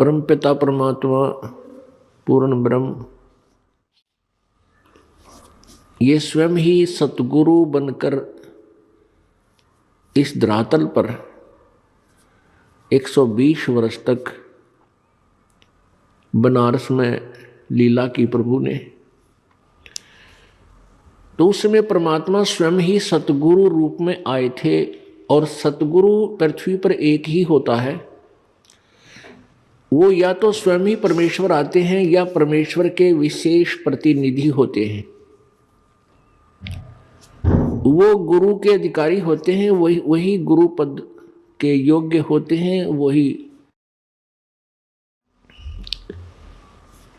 परमपिता परमात्मा पूर्ण ब्रह्म ये स्वयं ही सतगुरु बनकर इस धरातल पर 120 वर्ष तक बनारस में लीला की प्रभु ने। तो उसमें परमात्मा स्वयं ही सतगुरु रूप में आए थे। और सतगुरु पृथ्वी पर एक ही होता है, वो या तो स्वयं ही परमेश्वर आते हैं या परमेश्वर के विशेष प्रतिनिधि होते हैं। वो गुरु के अधिकारी होते हैं, वही गुरु पद के योग्य होते हैं, वही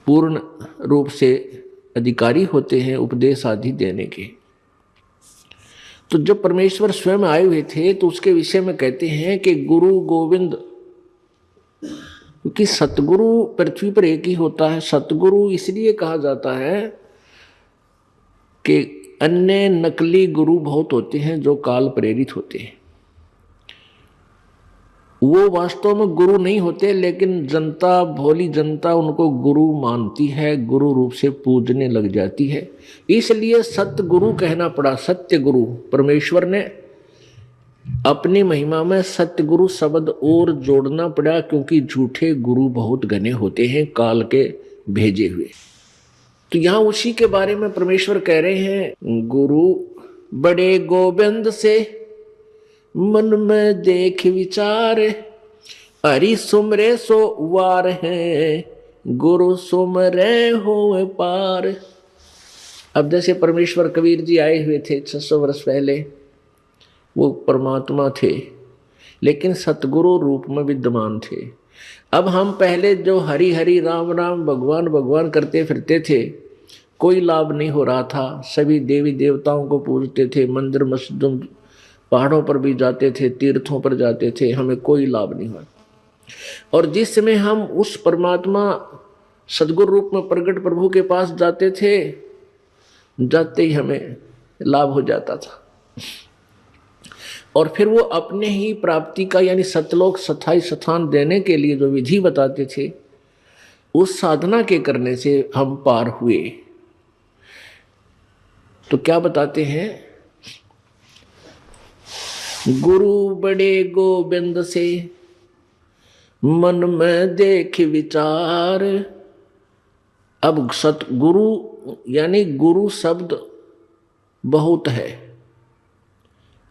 पूर्ण रूप से अधिकारी होते हैं उपदेश आदि देने के। तो जब परमेश्वर स्वयं आए हुए थे तो उसके विषय में कहते हैं कि गुरु गोविंद, क्योंकि सतगुरु पृथ्वी पर एक ही होता है। सतगुरु इसलिए कहा जाता है कि अन्य नकली गुरु बहुत होते हैं जो काल प्रेरित होते हैं, वो वास्तव में गुरु नहीं होते, लेकिन जनता, भोली जनता उनको गुरु मानती है, गुरु रूप से पूजने लग जाती है, इसलिए सतगुरु कहना पड़ा। सत्य गुरु, परमेश्वर ने अपनी महिमा में सतगुरु शब्द और जोड़ना पड़ा, क्योंकि झूठे गुरु बहुत घने होते हैं काल के भेजे हुए। तो यहाँ उसी के बारे में परमेश्वर कह रहे हैं, गुरु बड़े गोविंद से मन में देख विचार, हरि सुमरे सो वार है, गुरु सुमरे हो पार। अब जैसे परमेश्वर कबीर जी आए हुए थे 600 वर्ष पहले, वो परमात्मा थे लेकिन सतगुरु रूप में विद्यमान थे। अब हम पहले जो हरि हरि राम राम भगवान भगवान करते फिरते थे, कोई लाभ नहीं हो रहा था। सभी देवी देवताओं को पूजते थे, मंदिर मस्जिदों पहाड़ों पर भी जाते थे, तीर्थों पर जाते थे, हमें कोई लाभ नहीं हुआ। और जिस समय हम उस परमात्मा सद्गुरु रूप में प्रकट प्रभु के पास जाते थे, जाते ही हमें लाभ हो जाता था। और फिर वो अपने ही प्राप्ति का यानी सतलोक स्थायी स्थान देने के लिए जो विधि बताते थे, उस साधना के करने से हम पार हुए। तो क्या बताते हैं, गुरु बड़े गोविंद से मन में देख विचार। अब सतगुरु यानी गुरु शब्द बहुत है,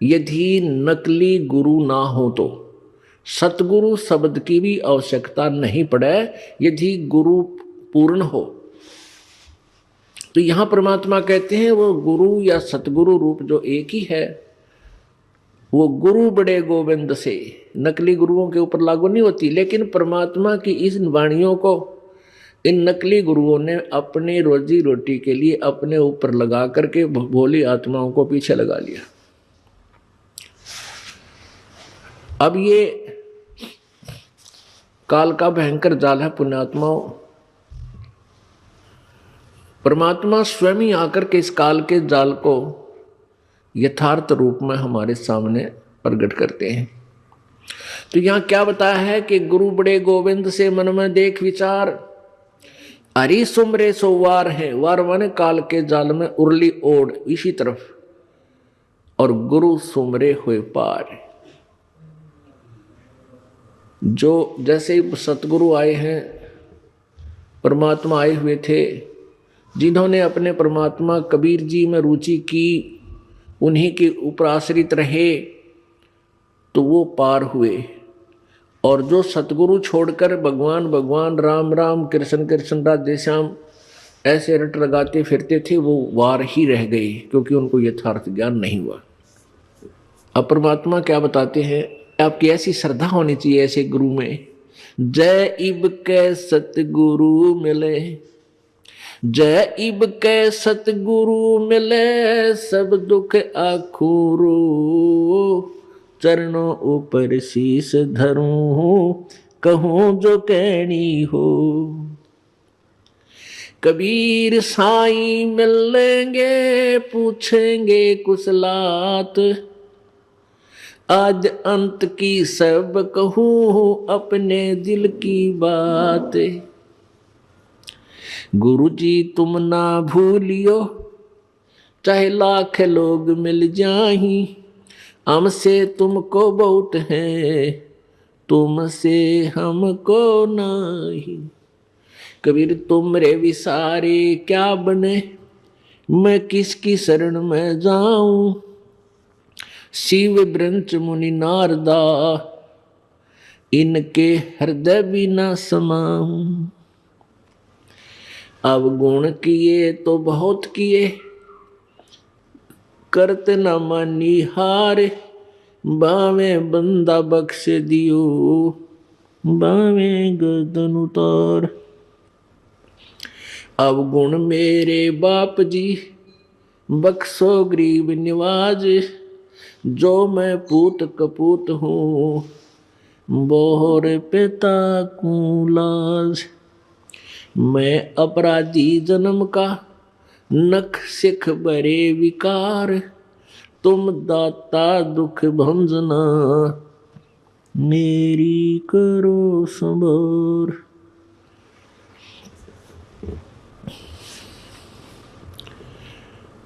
यदि नकली गुरु ना हो तो सतगुरु शब्द की भी आवश्यकता नहीं पड़े, यदि गुरु पूर्ण हो। तो यहां परमात्मा कहते हैं वो गुरु या सतगुरु रूप जो एक ही है, वो गुरु बड़े गोविंद से, नकली गुरुओं के ऊपर लागू नहीं होती। लेकिन परमात्मा की इस वाणियों को इन नकली गुरुओं ने अपने रोजी रोटी के लिए अपने ऊपर लगा करके भोली आत्माओं को पीछे लगा लिया। अब ये काल का भयंकर जाल है पुण्यात्माओं। परमात्मा स्वयं ही आकर के इस काल के जाल को यथार्थ रूप में हमारे सामने प्रकट करते हैं। तो यहां क्या बताया है कि गुरु बड़े गोविंद से मन में देख विचार, हरि सुमरे सो वार है। वार माने काल के जाल में उरली ओढ़ इसी तरफ, और गुरु सुमरे हुए पार। जो जैसे सतगुरु आए हैं, परमात्मा आए हुए थे, जिन्होंने अपने परमात्मा कबीर जी में रुचि की, उन्हीं के ऊपर आश्रित रहे, तो वो पार हुए। और जो सतगुरु छोड़कर भगवान भगवान राम राम कृष्ण कृष्ण राधे श्याम ऐसे रट लगाते फिरते थे, वो वार ही रह गए, क्योंकि उनको यथार्थ ज्ञान नहीं हुआ। अब परमात्मा क्या बताते हैं, आपकी ऐसी श्रद्धा होनी चाहिए ऐसे गुरु में, जय इब के सतगुरु मिले, जय इब के सतगुरु मिले, सब दुख आखुरो, चरणों ऊपर शीश धरूं, कहूं जो कहनी हो। कबीर साईं मिलेंगे, पूछेंगे कुशलात, आज अंत की सब कहूँ अपने दिल की बात। गुरु जी तुम ना भूलियो चाहे लाख लोग मिल जाही, हमसे तुमको बहुत है तुमसे हमको नहीं। कबीर तुमरे विसारे क्या बने, मैं किसकी शरण में जाऊं। शिव ब्रंच मुनि नारदा इनके हृदय भी न समाऊं। अब गुण किए तो बहुत किए करत न मानी हार, बावे बंदा बख्श दियो बावे गर्दन उतार। अब गुण मेरे बाप जी बख्शो गरीब निवाज, जो मैं पूत कपूत हूँ बोहर पिता को लाज। मैं अपराधी जन्म का नख सिख बरे विकार, तुम दाता दुख भंजना मेरी करो संभार।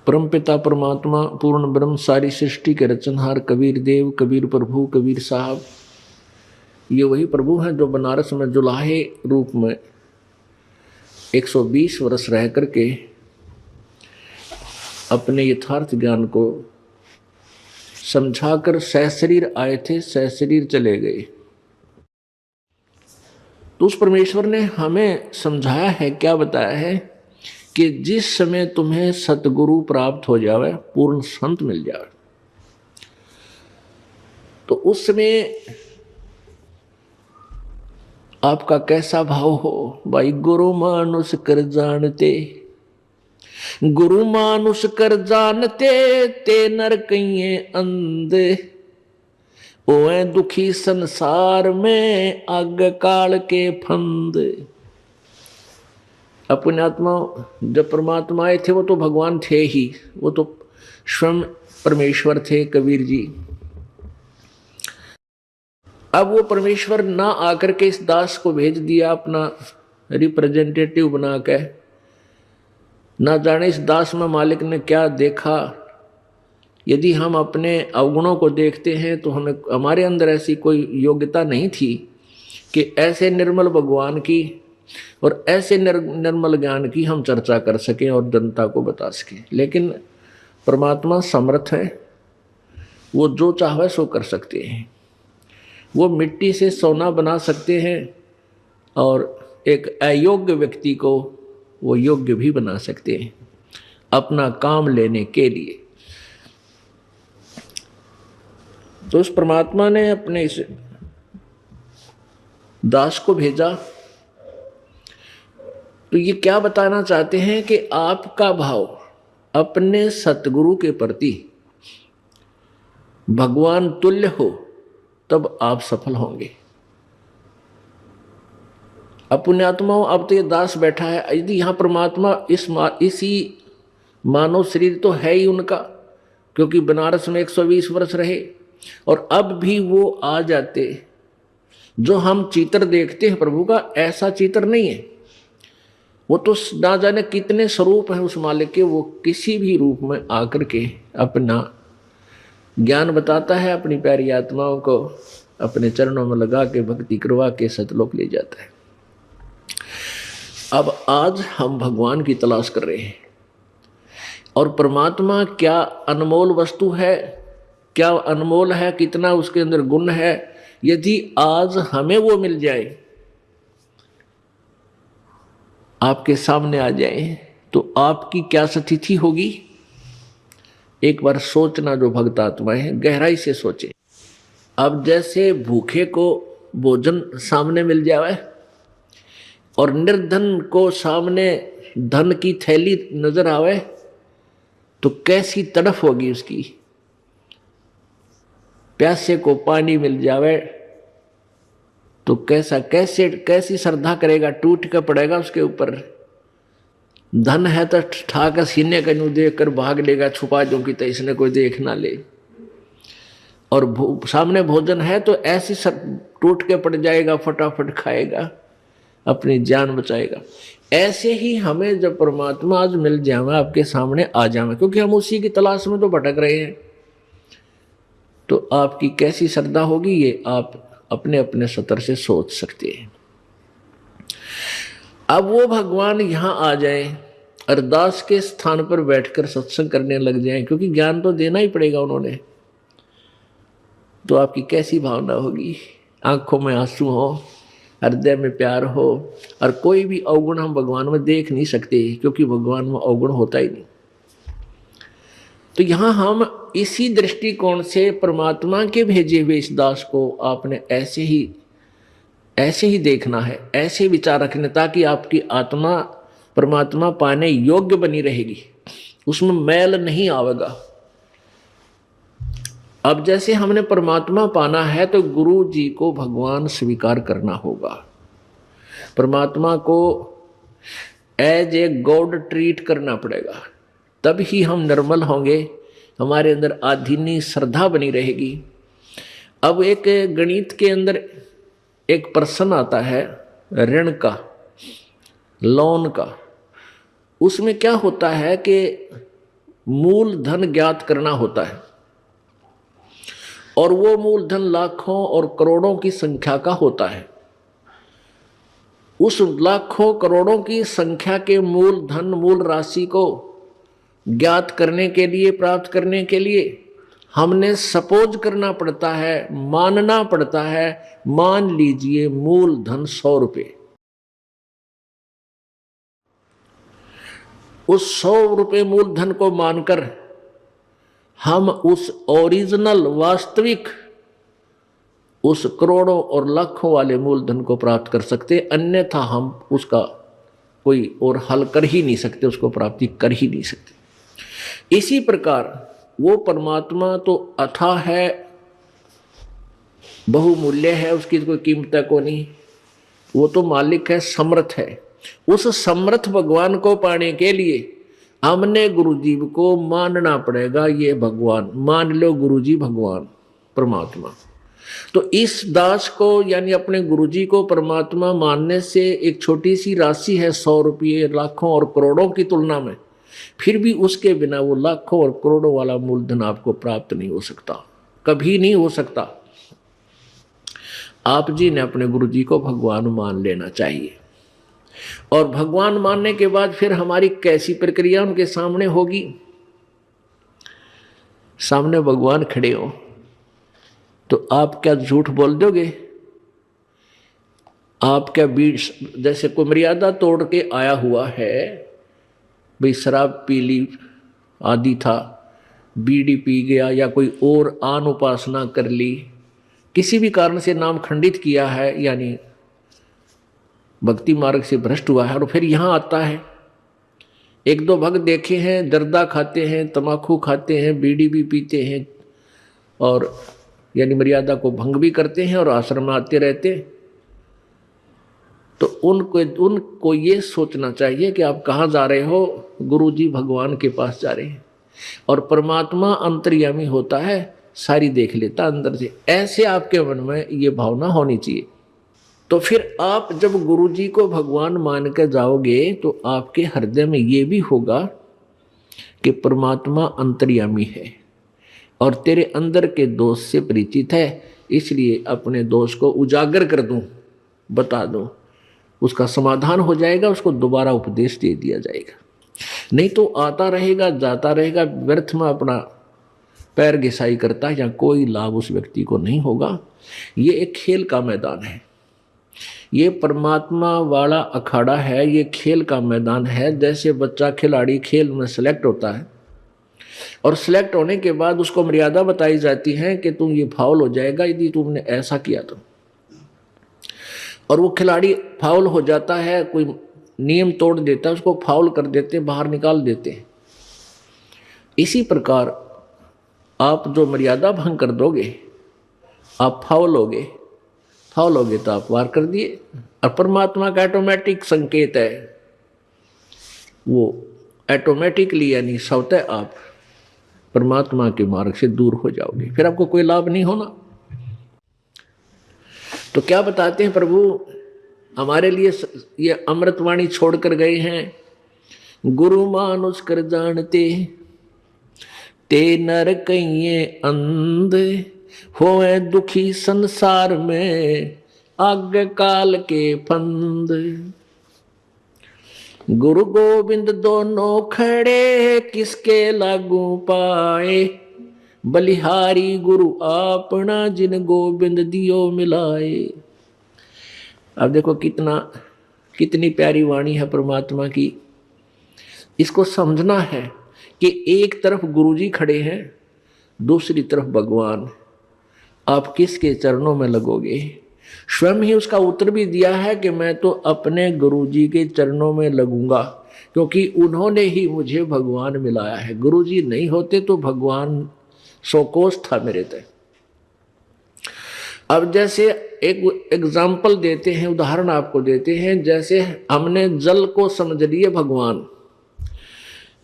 परमपिता परमात्मा पूर्ण ब्रह्म सारी सृष्टि के रचनहार कबीर देव, कबीर प्रभु, कबीर साहब, ये वही प्रभु हैं जो बनारस में जुलाहे रूप में 120 वर्ष रह करके अपने यथार्थ ज्ञान को समझाकर सहशरीर आए थे, सहशरीर चले गए। तो उस परमेश्वर ने हमें समझाया है, क्या बताया है कि जिस समय तुम्हें सतगुरु प्राप्त हो जावे, पूर्ण संत मिल जावे, तो उस समय आपका कैसा भाव हो। भाई गुरु मानुष कर जानते, गुरु मानुष कर जानते, ते नर कहिए अंधे, ओए दुखी संसार में आग काल के फंद। अपने आत्मा जब परमात्मा आए थे वो तो भगवान थे ही, वो तो स्वयं परमेश्वर थे कबीर जी। अब वो परमेश्वर ना आकर के इस दास को भेज दिया अपना रिप्रेजेंटेटिव बना के, ना जाने इस दास में मालिक ने क्या देखा। यदि हम अपने अवगुणों को देखते हैं तो हमें, हमारे अंदर ऐसी कोई योग्यता नहीं थी कि ऐसे निर्मल भगवान की और ऐसे निर्मल ज्ञान की हम चर्चा कर सकें और जनता को बता सकें। लेकिन परमात्मा समर्थ है, वो जो चाहे सो कर सकते हैं। वो मिट्टी से सोना बना सकते हैं और एक अयोग्य व्यक्ति को वो योग्य भी बना सकते हैं अपना काम लेने के लिए। तो उस परमात्मा ने अपने इस दास को भेजा, तो ये क्या बताना चाहते हैं कि आपका भाव अपने सतगुरु के प्रति भगवान तुल्य हो तब आप सफल होंगे। अपने आत्माओं, अब तो ये दास बैठा है, यदि यहाँ परमात्मा इसी मानव शरीर तो है ही उनका, क्योंकि बनारस में 120 वर्ष रहे, और अब भी वो आ जाते। जो हम चित्र देखते हैं प्रभु का, ऐसा चित्र नहीं है। वो तो ना जाने कितने स्वरूप हैं उस मालिक के, वो किसी भी रूप में आकर के अपना ज्ञान बताता है, अपनी प्यारी आत्माओं को अपने चरणों में लगा के भक्ति करवा के सतलोक ले जाता है। अब आज हम भगवान की तलाश कर रहे हैं, और परमात्मा क्या अनमोल वस्तु है, क्या अनमोल है, कितना उसके अंदर गुण है। यदि आज हमें वो मिल जाए, आपके सामने आ जाए, तो आपकी क्या स्थिति होगी। एक बार सोचना, जो भक्त आत्माएं हैं गहराई से सोचे। अब जैसे भूखे को भोजन सामने मिल जाए और निर्धन को सामने धन की थैली नजर आवे, तो कैसी तड़फ होगी उसकी। प्यासे को पानी मिल जावे तो कैसी श्रद्धा करेगा, टूट कर पड़ेगा उसके ऊपर। धन है तो ठाकर सीने का नू देख कर भाग लेगा, छुपा जो कि तो इसने कोई देख ना ले। और सामने भोजन है तो ऐसे सब टूट के पड़ जाएगा, फटाफट खाएगा, अपनी जान बचाएगा। ऐसे ही हमें जब परमात्मा आज मिल जाए, आपके सामने आ जाए, क्योंकि हम उसी की तलाश में तो भटक रहे हैं, तो आपकी कैसी श्रद्धा होगी ये आप अपने अपने स्तर से सोच सकते हैं। अब वो भगवान यहां आ जाए, अरदास के स्थान पर बैठकर सत्संग करने लग जाए, क्योंकि ज्ञान तो देना ही पड़ेगा उन्होंने, तो आपकी कैसी भावना होगी। आंखों में आंसू हो, हृदय में प्यार हो, और कोई भी अवगुण हम भगवान में देख नहीं सकते, क्योंकि भगवान में अवगुण होता ही नहीं। तो यहां हम इसी दृष्टिकोण से परमात्मा के भेजे हुए इस दास को आपने ऐसे ही देखना है, ऐसे विचार रखने, ताकि आपकी आत्मा परमात्मा पाने योग्य बनी रहेगी, उसमें मैल नहीं आवेगा। अब जैसे हमने परमात्मा पाना है तो गुरु जी को भगवान स्वीकार करना होगा, परमात्मा को एज ए गॉड ट्रीट करना पड़ेगा, तब ही हम निर्मल होंगे, हमारे अंदर आधीनी श्रद्धा बनी रहेगी। अब एक गणित के अंदर एक प्रश्न आता है ऋण का, लोन का, उसमें क्या होता है कि मूल धन ज्ञात करना होता है, और वो मूलधन लाखों और करोड़ों की संख्या का होता है। उस लाखों करोड़ों की संख्या के मूलधन, मूल राशि को ज्ञात करने के लिए, प्राप्त करने के लिए हमने सपोज करना पड़ता है, मानना पड़ता है। मान लीजिए मूलधन 100 रुपये, उस 100 रुपये मूलधन को मानकर हम उस ओरिजिनल, वास्तविक, उस करोड़ों और लाखों वाले मूलधन को प्राप्त कर सकते, अन्यथा हम उसका कोई और हल कर ही नहीं सकते, उसको प्राप्ति कर ही नहीं सकते। इसी प्रकार वो परमात्मा तो अथाह है, बहुमूल्य है, उसकी कोई कीमत को नहीं, वो तो मालिक है, समर्थ है। उस समर्थ भगवान को पाने के लिए हमने गुरुजी को मानना पड़ेगा, ये भगवान मान लो, गुरुजी भगवान परमात्मा। तो इस दास को यानी अपने गुरुजी को परमात्मा मानने से एक छोटी सी राशि है, 100 रुपये लाखों और करोड़ों की तुलना में, फिर भी उसके बिना वो लाखों और करोड़ों वाला मूलधन आपको प्राप्त नहीं हो सकता, कभी नहीं हो सकता। आप जी ने अपने गुरुजी को भगवान मान लेना चाहिए, और भगवान मानने के बाद फिर हमारी कैसी प्रक्रिया उनके सामने होगी। सामने भगवान खड़े हो तो आप क्या झूठ बोल दोगे? आप क्या बीच जैसे कोई मर्यादा तोड़ के आया हुआ है, भाई शराब पी ली आदि था, बीड़ी पी गया, या कोई और आन उपासना कर ली, किसी भी कारण से नाम खंडित किया है, यानी भक्ति मार्ग से भ्रष्ट हुआ है, और फिर यहाँ आता है। एक दो भक्त देखे हैं, जर्दा खाते हैं, तमाकू खाते हैं, बीड़ी भी पीते हैं, और यानी मर्यादा को भंग भी करते हैं और आश्रम में आते रहते हैं। तो उनको ये सोचना चाहिए कि आप कहाँ जा रहे हो, गुरुजी भगवान के पास जा रहे हैं, और परमात्मा अंतर्यामी होता है, सारी देख लेता अंदर से। ऐसे आपके मन में ये भावना होनी चाहिए। तो फिर आप जब गुरुजी को भगवान मान कर जाओगे तो आपके हृदय में ये भी होगा कि परमात्मा अंतर्यामी है और तेरे अंदर के दोष से परिचित है, इसलिए अपने दोष को उजागर कर दूं, बता दूं, उसका समाधान हो जाएगा, उसको दोबारा उपदेश दे दिया जाएगा। नहीं तो आता रहेगा, जाता रहेगा, व्यर्थ में अपना पैर घिसाई करता है, या कोई लाभ उस व्यक्ति को नहीं होगा। ये एक खेल का मैदान है, ये परमात्मा वाला अखाड़ा है, ये खेल का मैदान है। जैसे बच्चा खिलाड़ी खेल में सेलेक्ट होता है और सेलेक्ट होने के बाद उसको मर्यादा बताई जाती है कि तुम ये फाउल हो जाएगा यदि तुमने ऐसा किया तो, और वो खिलाड़ी फाउल हो जाता है, कोई नियम तोड़ देता है, उसको फाउल कर देते, बाहर निकाल देते हैं। इसी प्रकार आप जो मर्यादा भंग कर दोगे, आप फाउल होगे तो आप वार कर दिए। और परमात्मा का ऑटोमेटिक संकेत है, वो ऑटोमेटिकली यानी स्वतः आप परमात्मा के मार्ग से दूर हो जाओगे, फिर आपको कोई लाभ नहीं होना। तो क्या बताते हैं प्रभु हमारे लिए, ये अमृतवाणी छोड़कर गए हैं। गुरु मानुष कर जानते ते नर कहिए अंध, होए दुखी संसार में आगे काल के फंद। गुरु गोविंद दोनों खड़े किसके लागू पाए, बलिहारी गुरु अपना जिन गोविंद दियो मिलाए। अब देखो कितनी प्यारी वाणी है परमात्मा की। इसको समझना है कि एक तरफ गुरुजी खड़े हैं, दूसरी तरफ भगवान। आप किसके चरणों में लगोगे? स्वयं ही उसका उत्तर भी दिया है कि मैं तो अपने गुरुजी के चरणों में लगूंगा, क्योंकि उन्होंने ही मुझे भगवान मिलाया है। गुरुजी नहीं होते तो भगवान शोकोश था मेरे तय। अब जैसे एक एग्जाम्पल देते हैं, उदाहरण आपको देते हैं। जैसे हमने जल को समझ लिए भगवान,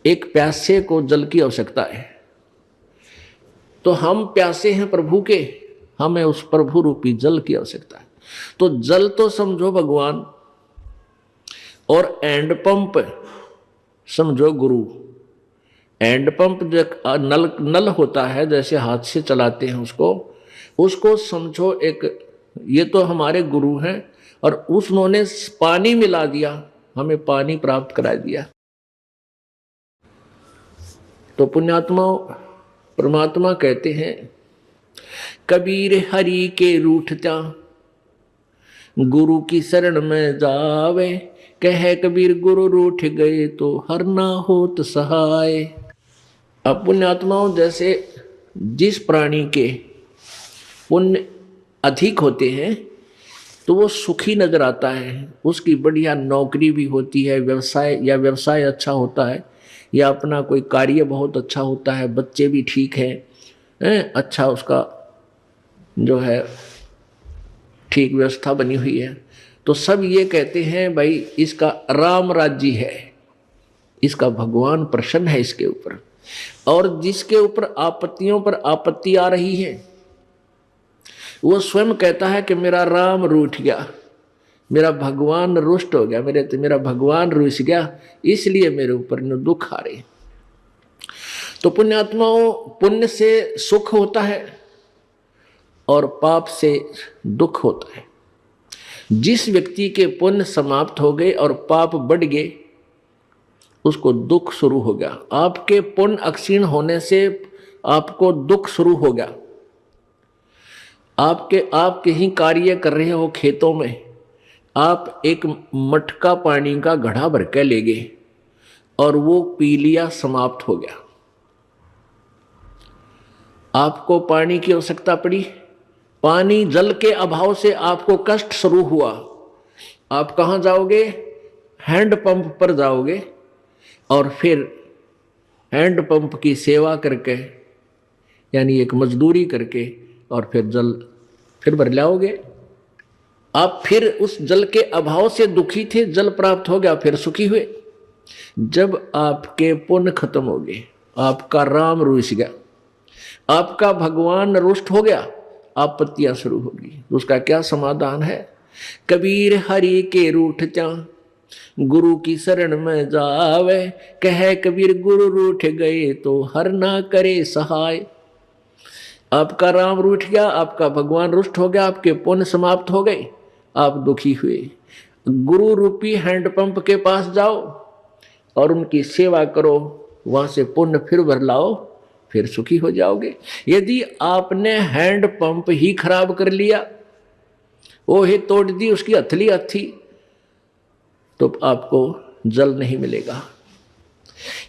एक प्यासे को जल की आवश्यकता है, तो हम प्यासे हैं प्रभु के, हमें उस प्रभु रूपी जल की आवश्यकता है। तो जल तो समझो भगवान, और एंड पंप समझो गुरु। एंड पंप जो नल होता है, जैसे हाथ से चलाते हैं उसको समझो एक, ये तो हमारे गुरु हैं, और उन्होंने पानी मिला दिया, हमें पानी प्राप्त करा दिया। तो पुण्यात्मा परमात्मा कहते हैं, कबीर हरि के रूठत्या गुरु की शरण में जावे, कहे कबीर गुरु रूठ गए तो हर ना होत सहाय। अब पुण्यात्माओं, जैसे जिस प्राणी के पुण्य अधिक होते हैं तो वो सुखी नजर आता है, उसकी बढ़िया नौकरी भी होती है, व्यवसाय अच्छा होता है, या अपना कोई कार्य बहुत अच्छा होता है, बच्चे भी ठीक हैं, अच्छा उसका जो है ठीक व्यवस्था बनी हुई है, तो सब ये कहते हैं भाई इसका राम राज्य है, इसका भगवान प्रसन्न है इसके ऊपर। और जिसके ऊपर आपत्तियों पर आपत्ति आ रही है, वो स्वयं कहता है कि मेरा राम रूठ गया, मेरा भगवान रुष्ट हो गया, मेरा भगवान रुस गया, इसलिए मेरे ऊपर दुख आ रहे। तो पुण्यात्माओं, पुण्य से सुख होता है और पाप से दुख होता है। जिस व्यक्ति के पुण्य समाप्त हो गए और पाप बढ़ गए, उसको दुख शुरू हो गया। आपके पुण्य अक्षीण होने से आपको दुख शुरू हो गया। आप कहीं कार्य कर रहे हो खेतों में, आप एक मटका पानी का घड़ा भर के ले गए और वो पी लिया, समाप्त हो गया। आपको पानी की आवश्यकता पड़ी, पानी जल के अभाव से आपको कष्ट शुरू हुआ। आप कहाँ जाओगे? हैंड पंप पर जाओगे, और फिर हैंड पंप की सेवा करके, यानी एक मजदूरी करके, और फिर जल फिर भर लाओगे। आप फिर उस जल के अभाव से दुखी थे, जल प्राप्त हो गया, फिर सुखी हुए। जब आपके पुण्य खत्म हो गए, आपका राम रुस गया, आपका भगवान रुष्ट हो गया, आपत्तियां शुरू होगी। उसका क्या समाधान है? कबीर हरि के रूठत्या गुरु की शरण में जावे, कहे कबीर गुरु रूठ गए तो हर ना करे सहाय। आपका राम रूठ गया, आपका भगवान रुष्ट हो गया, आपके पुण्य समाप्त हो गए, आप दुखी हुए। गुरु रूपी हैंडपंप के पास जाओ और उनकी सेवा करो, वहां से पुण्य फिर भर लाओ, फिर सुखी हो जाओगे। यदि आपने हैंड पंप ही खराब कर लिया, वो ही तोड़ दी उसकी हथली, तो आपको जल नहीं मिलेगा।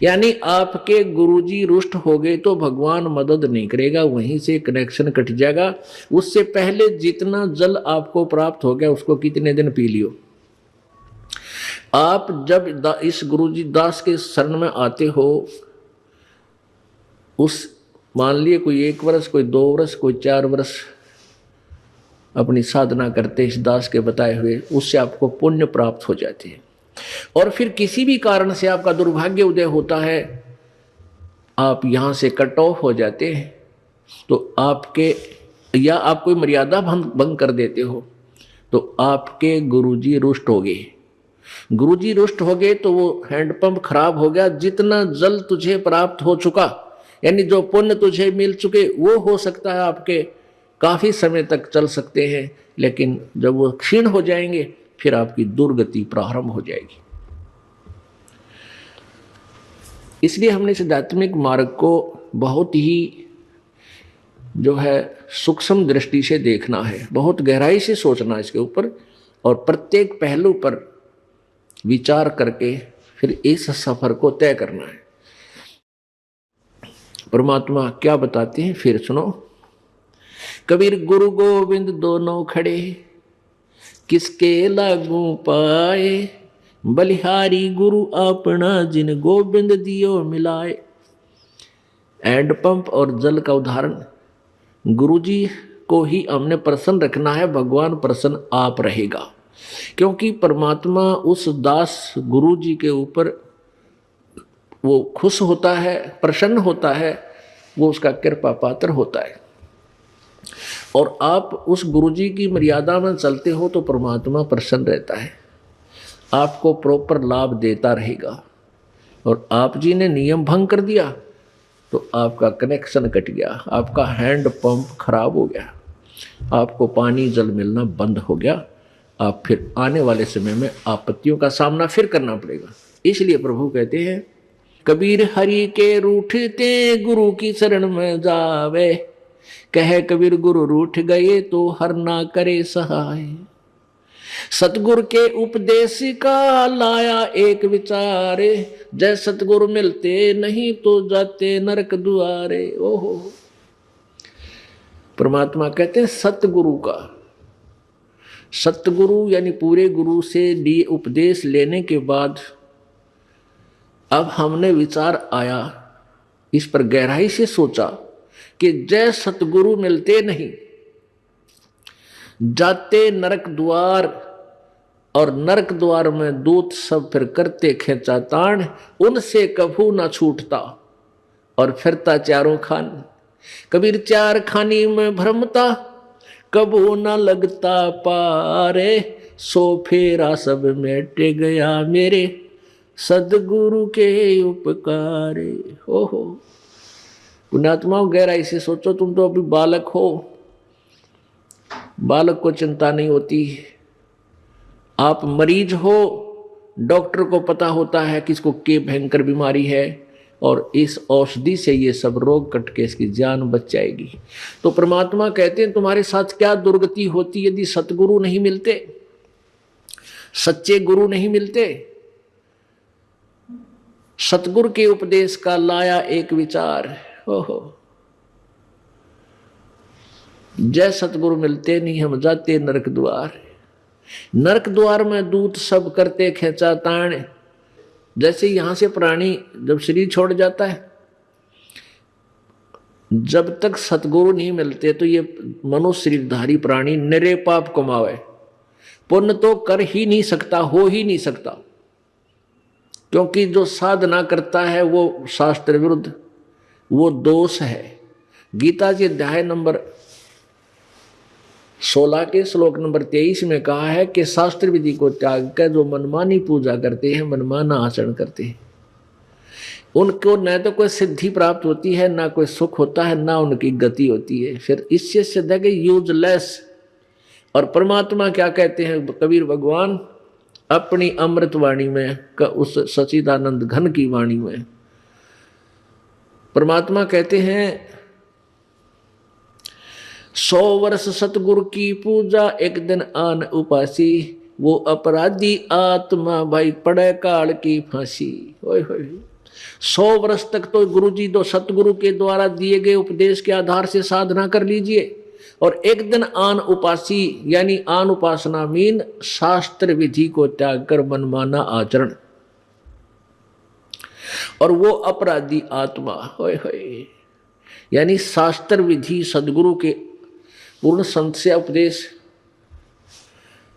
यानी आपके गुरुजी रुष्ट हो गए तो भगवान मदद नहीं करेगा, वहीं से कनेक्शन कट जाएगा। उससे पहले जितना जल आपको प्राप्त हो गया उसको कितने दिन पी लियो। आप जब इस गुरुजी दास के शरण में आते हो, उस मान लिए कोई 1 वर्ष, कोई 2 वर्ष, कोई 4 वर्ष अपनी साधना करते इस दास के बताए हुए, उससे आपको पुण्य प्राप्त हो जाते हैं। और फिर किसी भी कारण से आपका दुर्भाग्य उदय होता है, आप यहाँ से कट ऑफ हो जाते हैं तो आपके, या आप कोई मर्यादा भंग कर देते हो तो आपके गुरुजी रुष्ट हो गए। गुरुजी रुष्ट हो गए तो वो हैंडपंप खराब हो गया। जितना जल तुझे प्राप्त हो चुका, यानी जो पुण्य तुझे मिल चुके, वो हो सकता है आपके काफी समय तक चल सकते हैं, लेकिन जब वो क्षीण हो जाएंगे फिर आपकी दुर्गति प्रारंभ हो जाएगी। इसलिए हमने इस आध्यात्मिक मार्ग को बहुत ही जो है सूक्ष्म दृष्टि से देखना है, बहुत गहराई से सोचना इसके ऊपर, और प्रत्येक पहलू पर विचार करके फिर इस सफर को तय करना है। परमात्मा क्या बताते हैं फिर सुनो। कबीर गुरु गोविंद दोनों खड़े, किसके लागू पाए, बलिहारी गुरु अपना जिन गोविंद दियो मिलाए। हैंड पंप और जल का उदाहरण, गुरुजी को ही हमने प्रसन्न रखना है, भगवान प्रसन्न आप रहेगा, क्योंकि परमात्मा उस दास गुरुजी के ऊपर वो खुश होता है, प्रसन्न होता है, वो उसका कृपा पात्र होता है। और आप उस गुरुजी की मर्यादा में चलते हो तो परमात्मा प्रसन्न रहता है, आपको प्रॉपर लाभ देता रहेगा। और आप जी ने नियम भंग कर दिया तो आपका कनेक्शन कट गया, आपका हैंड पंप खराब हो गया, आपको पानी जल मिलना बंद हो गया, आप फिर आने वाले समय में आपत्तियों का सामना फिर करना पड़ेगा। इसलिए प्रभु कहते हैं, कबीर हरि के रूठते गुरु की शरण में जावे, कहे कबीर गुरु रूठ गए तो हर ना करे सहाय। सतगुरु के उपदेश का लाया एक विचारे, जय सतगुरु मिलते नहीं तो जाते नरक दुआरे। ओहो, परमात्मा कहते हैं सतगुरु का, सतगुरु यानी पूरे गुरु से लिए उपदेश लेने के बाद अब हमने विचार आया, इस पर गहराई से सोचा कि जय सतगुरु मिलते नहीं, जाते नरक द्वार, और नरक द्वार में दूत सब फिर करते खेचातान, उनसे कभू ना छूटता और फिरता चारों खान। कबीर चार खानी में भ्रमता, कभू ना लगता पारे, सो फेरा सब मेटे गया मेरे सदगुरु के उपकारे। ओहो पुण्यात्माओं, गहराई से सोचो, तुम तो अभी बालक हो, बालक को चिंता नहीं होती, आप मरीज हो, डॉक्टर को पता होता है कि इसको क्या भयंकर बीमारी है और इस औषधि से ये सब रोग कट के इसकी जान बच जाएगी। तो परमात्मा कहते हैं तुम्हारे साथ क्या दुर्गति होती यदि सतगुरु नहीं मिलते, सच्चे गुरु नहीं मिलते। सतगुरु के उपदेश का लाया एक विचार, ओहो जय सतगुरु मिलते नहीं हम जाते नरक द्वार। नरक द्वार में दूत सब करते खेचा ताण। जैसे यहां से प्राणी जब शरीर छोड़ जाता है, जब तक सतगुरु नहीं मिलते तो ये मनुष्य शरीरधारी प्राणी निरे पाप कमावे, पुण्य तो कर ही नहीं सकता, हो ही नहीं सकता, क्योंकि जो साधना करता है वो शास्त्र विरुद्ध, वो दोष है। गीता जी अध्याय नंबर 16 के श्लोक नंबर 23 में कहा है कि शास्त्र विधि को त्याग कर जो मनमानी पूजा करते हैं, मनमाना आचरण करते हैं, उनको न तो कोई सिद्धि प्राप्त होती है, ना कोई सुख होता है, ना उनकी गति होती है। फिर इससे सिद्ध है कि यूजलेस। और परमात्मा क्या कहते हैं कबीर भगवान अपनी अमृत वाणी में, उस सच्चिदानंद घन की वाणी में परमात्मा कहते हैं, 100 वर्ष सतगुरु की पूजा एक दिन आन उपासी, वो अपराधी आत्मा भाई पड़े काल की फांसी। ओए होए 100 वर्ष तक तो गुरुजी दो सतगुरु के द्वारा दिए गए उपदेश के आधार से साधना कर लीजिए, और एक दिन आन उपासी यानी आन उपासना मीन शास्त्र विधि को त्याग कर मनमाना आचरण, और वो अपराधी आत्मा होए होए यानी शास्त्र विधि सदगुरु के पूर्ण संत से उपदेश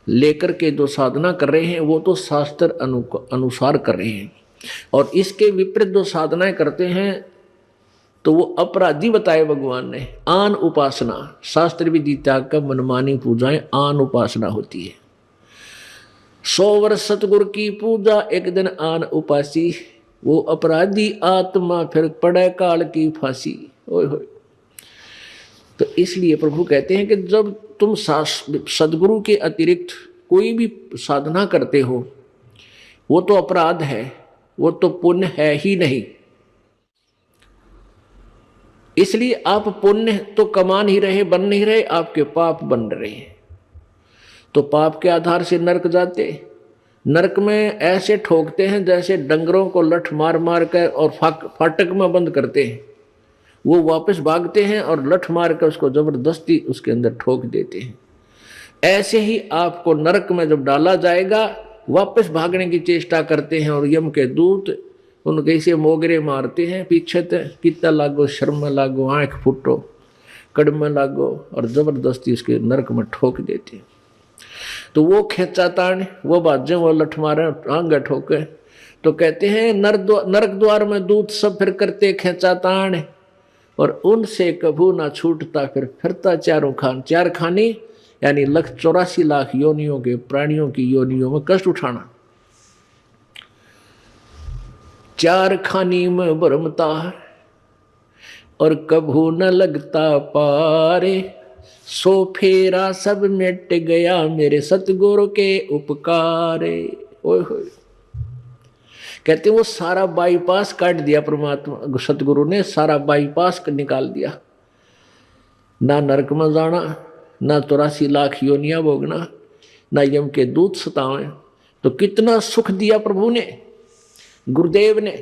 लेकर के जो साधना कर रहे हैं वो तो शास्त्र अनुसार कर रहे हैं, और इसके विपरीत जो साधनाएं करते हैं तो वो अपराधी बताए भगवान ने। आन उपासना, शास्त्र विधि त्याग का मनमानी पूजाएं आन उपासना होती है। 100 वर्ष सतगुरु की पूजा, एक दिन आन उपासी, वो अपराधी आत्मा फिर पड़े काल की फांसी। ओए होए। तो इसलिए प्रभु कहते हैं कि जब तुम सदगुरु के अतिरिक्त कोई भी साधना करते हो, वो तो अपराध है, वो तो पुण्य है ही नहीं। इसलिए आप पुण्य तो कमा नहीं रहे, बन नहीं रहे, आपके पाप बन रहे हैं। तो पाप के आधार से नरक जाते, नरक में ऐसे ठोकते हैं जैसे डंगरों को लठ मार मार कर और फाटक में बंद करते हैं। वो वापस भागते हैं और लठ मार कर उसको जबरदस्ती उसके अंदर ठोक देते हैं। ऐसे ही आपको नरक में जब डाला जाएगा, वापस भागने की चेष्टा करते हैं और यम के दूत उनके से मोगरे मारते हैं, पीछे कितना लागो, शर्म लागो, आंख फुटो, कड़म लागो, और जबरदस्ती उसके नरक में ठोक देते हैं। तो वो खेचा ताण, वो बाजे, वो लठ मारे, आंगे ठोके, तो कहते हैं नरक द्वार में दूत सब फिर करते खेचा ताण, और उनसे कभू ना छूटता फिर फिरता चारों खान। चार खानी यानी 1,84,00,000 योनियों के प्राणियों की योनियों में कष्ट उठाना। चार खानी में भरमता और कभू न लगता पारे, सो फेरा सब मिट गया मेरे सतगुरु के उपकारे। ओए होए। कहते वो सारा बाईपास काट दिया परमात्मा सतगुरु ने, सारा बाईपास निकाल दिया। ना नरक में जाना, ना 84,00,000 योनियां भोगना, ना यम के दूत सतावें। तो कितना सुख दिया प्रभु ने, गुरुदेव ने,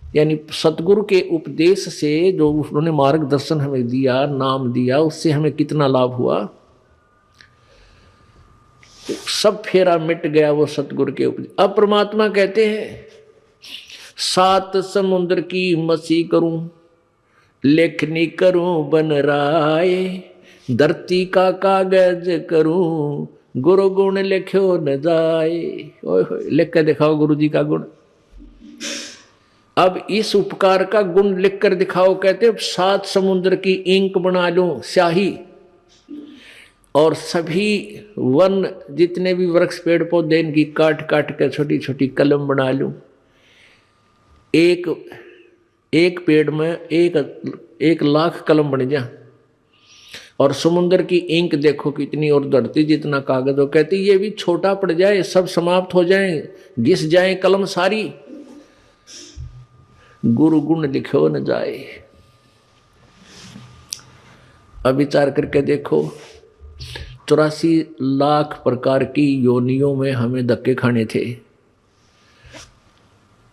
यानी सतगुरु के उपदेश से जो उन्होंने मार्गदर्शन हमें दिया, नाम दिया, उससे हमें कितना लाभ हुआ। सब फेरा मिट गया वो सतगुरु के उपदेश। अब परमात्मा कहते हैं 7 समुद्र की मसी करूं, लेखनी करूं बन राय, धरती का कागज करूं, गुरु गुण लिखो न जाए। ओए होए, लिख कर दिखाओ गुरु जी का गुण। अब इस उपकार का गुण लिख कर दिखाओ। कहते 7 समुद्र की इंक बना लूं, स्याही, और सभी वन जितने भी वृक्ष पेड़ पौधे इनकी काट काट कर छोटी छोटी कलम बना लूं। एक पेड़ में 1,00,000 कलम बन जा, और समुद्र की इंक देखो कितनी, और धरती जितना कागज हो। कहती ये भी छोटा पड़ जाए, सब समाप्त हो जाए, घिस जाए कलम सारी, गुरु गुण लिखो न जाए। अब विचार करके देखो, 84,00,000 प्रकार की योनियों में हमें धक्के खाने थे।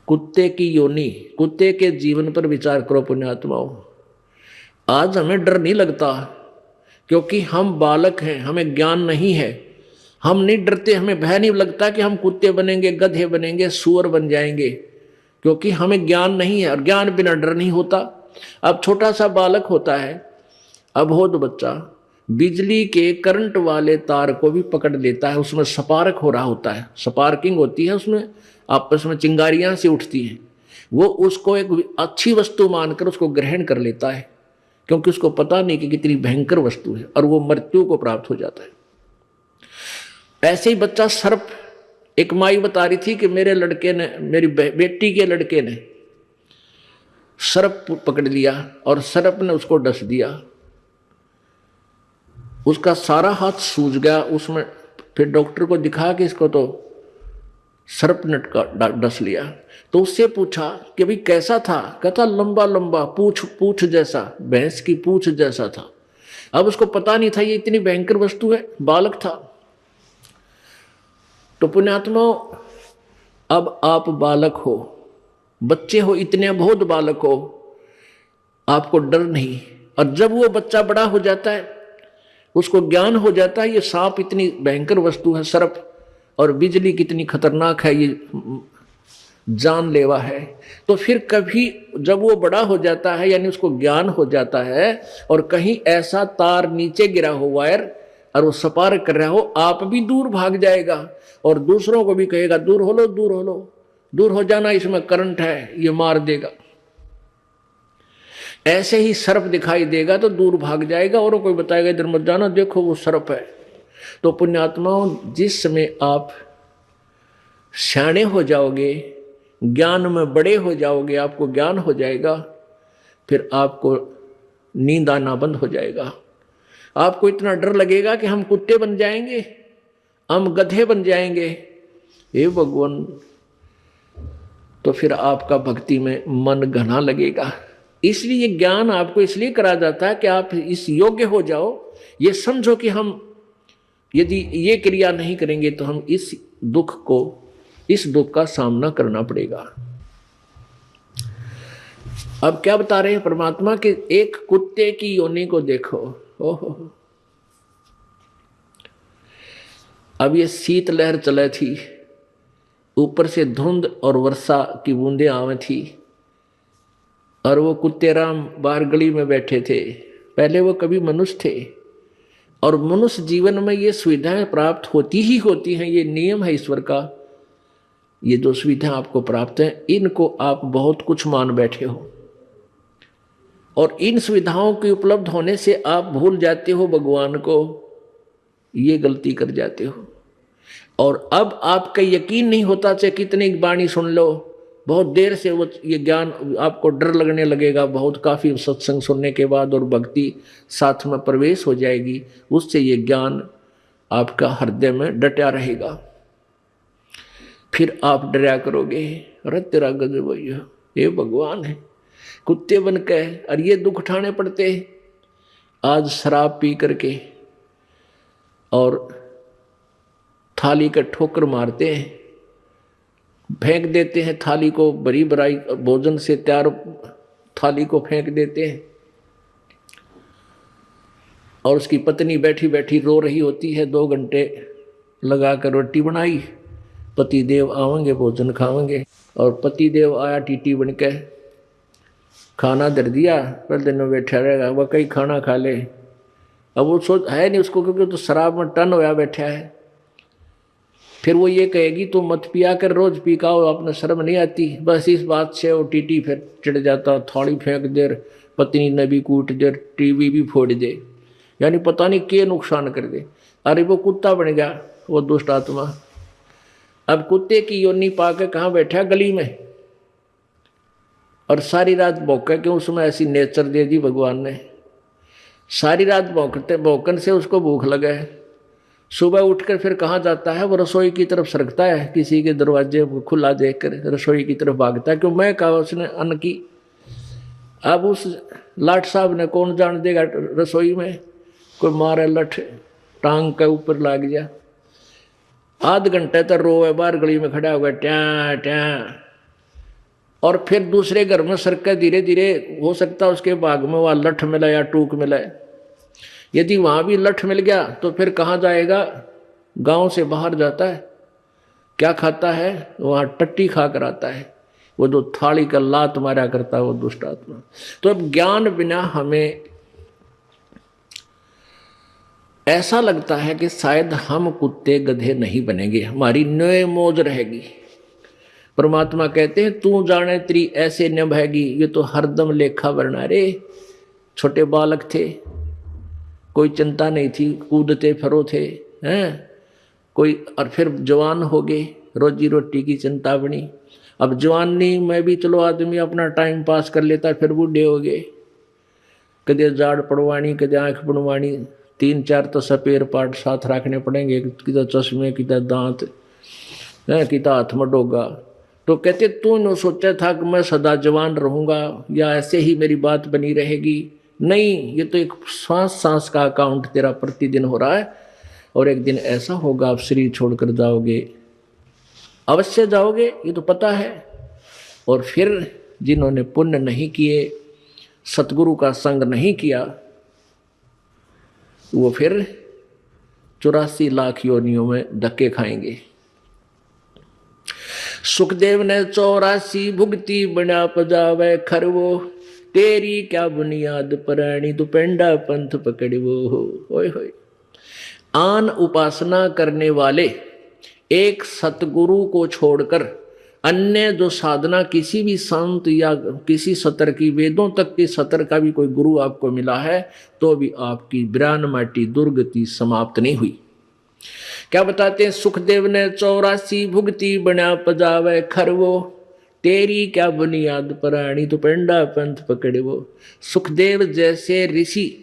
कुत्ते की योनि, कुत्ते के जीवन पर विचार करो पुण्यात्माओं। आज हमें डर नहीं लगता क्योंकि हम बालक हैं, हमें ज्ञान नहीं है। हम नहीं डरते, हमें भय नहीं लगता कि हम कुत्ते बनेंगे, गधे बनेंगे, सूअर बन जाएंगे, क्योंकि हमें ज्ञान नहीं है, और ज्ञान बिना डर नहीं होता। अब छोटा सा बालक होता है, अबोध बच्चा, बिजली के करंट वाले तार को भी पकड़ लेता है, उसमें स्पार्क हो रहा होता है, स्पार्किंग होती है, उसमें आपस में चिंगारियां सी उठती हैं। वो उसको एक अच्छी वस्तु मानकर उसको ग्रहण कर लेता है, क्योंकि उसको पता नहीं कि कितनी भयंकर वस्तु है, और वो मृत्यु को प्राप्त हो जाता है। ऐसे ही बच्चा सर्प, एक माई बता रही थी कि मेरे लड़के ने, मेरी बेटी के लड़के ने सर्प पकड़ लिया और सर्प ने उसको डस दिया, उसका सारा हाथ सूज गया उसमें। फिर डॉक्टर को दिखा कि इसको तो सर्प ने डस लिया। तो उससे पूछा कि भाई कैसा था? कहता लंबा लंबा, पूछ जैसा, भैंस की पूछ जैसा था। अब उसको पता नहीं था ये इतनी भयंकर वस्तु है, बालक था। तो पुण्यात्मा, अब आप बालक हो, बच्चे हो, इतने बहुत बालक हो, आपको डर नहीं। और जब वो बच्चा बड़ा हो जाता है, उसको ज्ञान हो जाता है ये सांप इतनी भयंकर वस्तु है, सर्प, और बिजली कितनी खतरनाक है, ये जानलेवा है, तो फिर कभी जब वो बड़ा हो जाता है, यानी उसको ज्ञान हो जाता है, और कहीं ऐसा तार नीचे गिरा हो, वायर, और वो स्पार्क कर रहा हो, आप भी दूर भाग जाएगा और दूसरों को भी कहेगा दूर हो लो, दूर हो लो, दूर हो जाना, इसमें करंट है, ये मार देगा। ऐसे ही सर्प दिखाई देगा तो दूर भाग जाएगा, और कोई बताएगा इधर मत जाना, देखो वो सर्प है। तो पुण्यात्माओं, जिस समय आप सियाणे हो जाओगे, ज्ञान में बड़े हो जाओगे, आपको ज्ञान हो जाएगा, फिर आपको नींद आना बंद हो जाएगा। आपको इतना डर लगेगा कि हम कुत्ते बन जाएंगे, हम गधे बन जाएंगे, हे भगवान। तो फिर आपका भक्ति में मन घना लगेगा। इसलिए ये ज्ञान आपको इसलिए करा जाता है कि आप इस योग्य हो जाओ, ये समझो कि हम यदि ये क्रिया नहीं करेंगे तो हम इस दुख का सामना करना पड़ेगा। अब क्या बता रहे हैं परमात्मा कि एक कुत्ते की योनि को देखो। ओहो, अब ये शीत लहर चले थी, ऊपर से धुंध और वर्षा की बूंदें आवे थी, और वो कुत्ते राम बाहर गली में बैठे थे। पहले वो कभी मनुष्य थे, और मनुष्य जीवन में ये सुविधाएं प्राप्त होती ही होती हैं, ये नियम है ईश्वर का। ये जो सुविधाएं आपको प्राप्त हैं, इनको आप बहुत कुछ मान बैठे हो, और इन सुविधाओं के उपलब्ध होने से आप भूल जाते हो भगवान को, ये गलती कर जाते हो। और अब आपका यकीन नहीं होता, चाहे कितनी वाणी सुन लो, बहुत देर से वो ये ज्ञान आपको डर लगने लगेगा, बहुत काफ़ी सत्संग सुनने के बाद और भक्ति साथ में प्रवेश हो जाएगी, उससे ये ज्ञान आपका हृदय में डटा रहेगा। फिर आप डरा करोगे, अरे तेरा गजब भैया, ये भगवान है, कुत्ते बन के और ये दुख उठाने पड़ते। आज शराब पी करके और थाली का ठोकर मारते हैं, फेंक देते हैं थाली को, बड़ी बराई भोजन से तैयार थाली को फेंक देते हैं, और उसकी पत्नी बैठी बैठी रो रही होती है। 2 घंटे लगा कर रोटी बनाई, पति देव आवेंगे भोजन खावेंगे, और पति देव आया टीटी बन के, खाना धर दिया, पहले दिन में बैठा रहेगा, वह कई खाना खा ले। अब वो सोच है नहीं उसको, क्योंकि तो शराब में टन होया बैठा है। फिर वो ये कहेगी तो मत पिया कर, रोज पी का आपने शर्म नहीं आती। बस इस बात से वो टीटी फिर चिढ़ जाता, थाली फेंक दे, पत्नी ने भी कूट दे, टीवी भी फोड़ दे, यानी पता नहीं क्या नुकसान कर दे। अरे वो कुत्ता बन गया वो दुष्ट आत्मा। अब कुत्ते की योनि पाके कहाँ बैठा, गली में, और सारी रात भौंका, क्यों उसमें ऐसी नेचर दे दी भगवान ने। सारी रात भौंकन से उसको भूख लगा है, सुबह उठकर फिर कहाँ जाता है, वो रसोई की तरफ सरकता है, किसी के दरवाजे को खुला देखकर रसोई की तरफ भागता है, क्यों मैं कहा उसने अन्न की। अब उस लाट साहब ने कौन जान देगा, रसोई में कोई मारे लठ टांग के ऊपर लाग गया। आध घंटे तक रोए, बाहर गली में खड़ा होगा ट्या ट्या, और फिर दूसरे घर में सरका, धीरे धीरे हो सकता है उसके बाग में वह लठ मिला या टूक मिला। यदि वहाँ भी लठ मिल गया तो फिर कहाँ जाएगा, गांव से बाहर जाता है, क्या खाता है, वहाँ टट्टी खा कर आता है, वो जो थाली का लात मारा करता है वो दुष्ट आत्मा। तो अब ज्ञान बिना हमें ऐसा लगता है कि शायद हम कुत्ते गधे नहीं बनेंगे, हमारी नए मौज रहेगी। परमात्मा कहते हैं तू जाने तेरी ऐसे न बहेगी, ये तो हरदम लेखा वरना रे। छोटे बालक थे, कोई चिंता नहीं थी, कूदते फिरो थे हैं कोई, और फिर जवान हो गए, रोजी रोटी की चिंता बनी। अब जवानी में भी चलो आदमी अपना टाइम पास कर लेता, फिर बूढ़े हो गए, कदे जाड़ पड़वानी, कदे आँख बनवानी, 3-4 तो सपेर पार्ट साथ रखने पड़ेंगे, किधर चश्मे, किधर दांत है, किधर हाथ में डोगा। तो कहते तू न सोचा था कि मैं सदा जवान रहूँगा या ऐसे ही मेरी बात बनी रहेगी, नहीं, ये तो एक सांस सांस का अकाउंट तेरा प्रतिदिन हो रहा है, और एक दिन ऐसा होगा आप शरीर छोड़कर जाओगे, अवश्य जाओगे, ये तो पता है। और फिर जिन्होंने पुण्य नहीं किए, सतगुरु का संग नहीं किया, वो फिर 84 लाख योनियों में धक्के खाएंगे। सुखदेव ने 84 भुगती बना पजावे खरवो, तेरी क्या बुनियाद पराणी तू पेंडा पंथ पकड़वो। होय होय। आन उपासना करने वाले एक सतगुरु को छोड़कर अन्य जो साधना किसी भी संत या किसी सतर की, वेदों तक के सतर का भी कोई गुरु आपको मिला है तो भी आपकी ब्राह्मटी दुर्गति समाप्त नहीं हुई। क्या बताते हैं, सुखदेव ने 84 भुगती बना पजावे खरवो, तेरी क्या बुनियाद पराणी तो पेंडा पंथ पकड़े वो। सुखदेव जैसे ऋषि,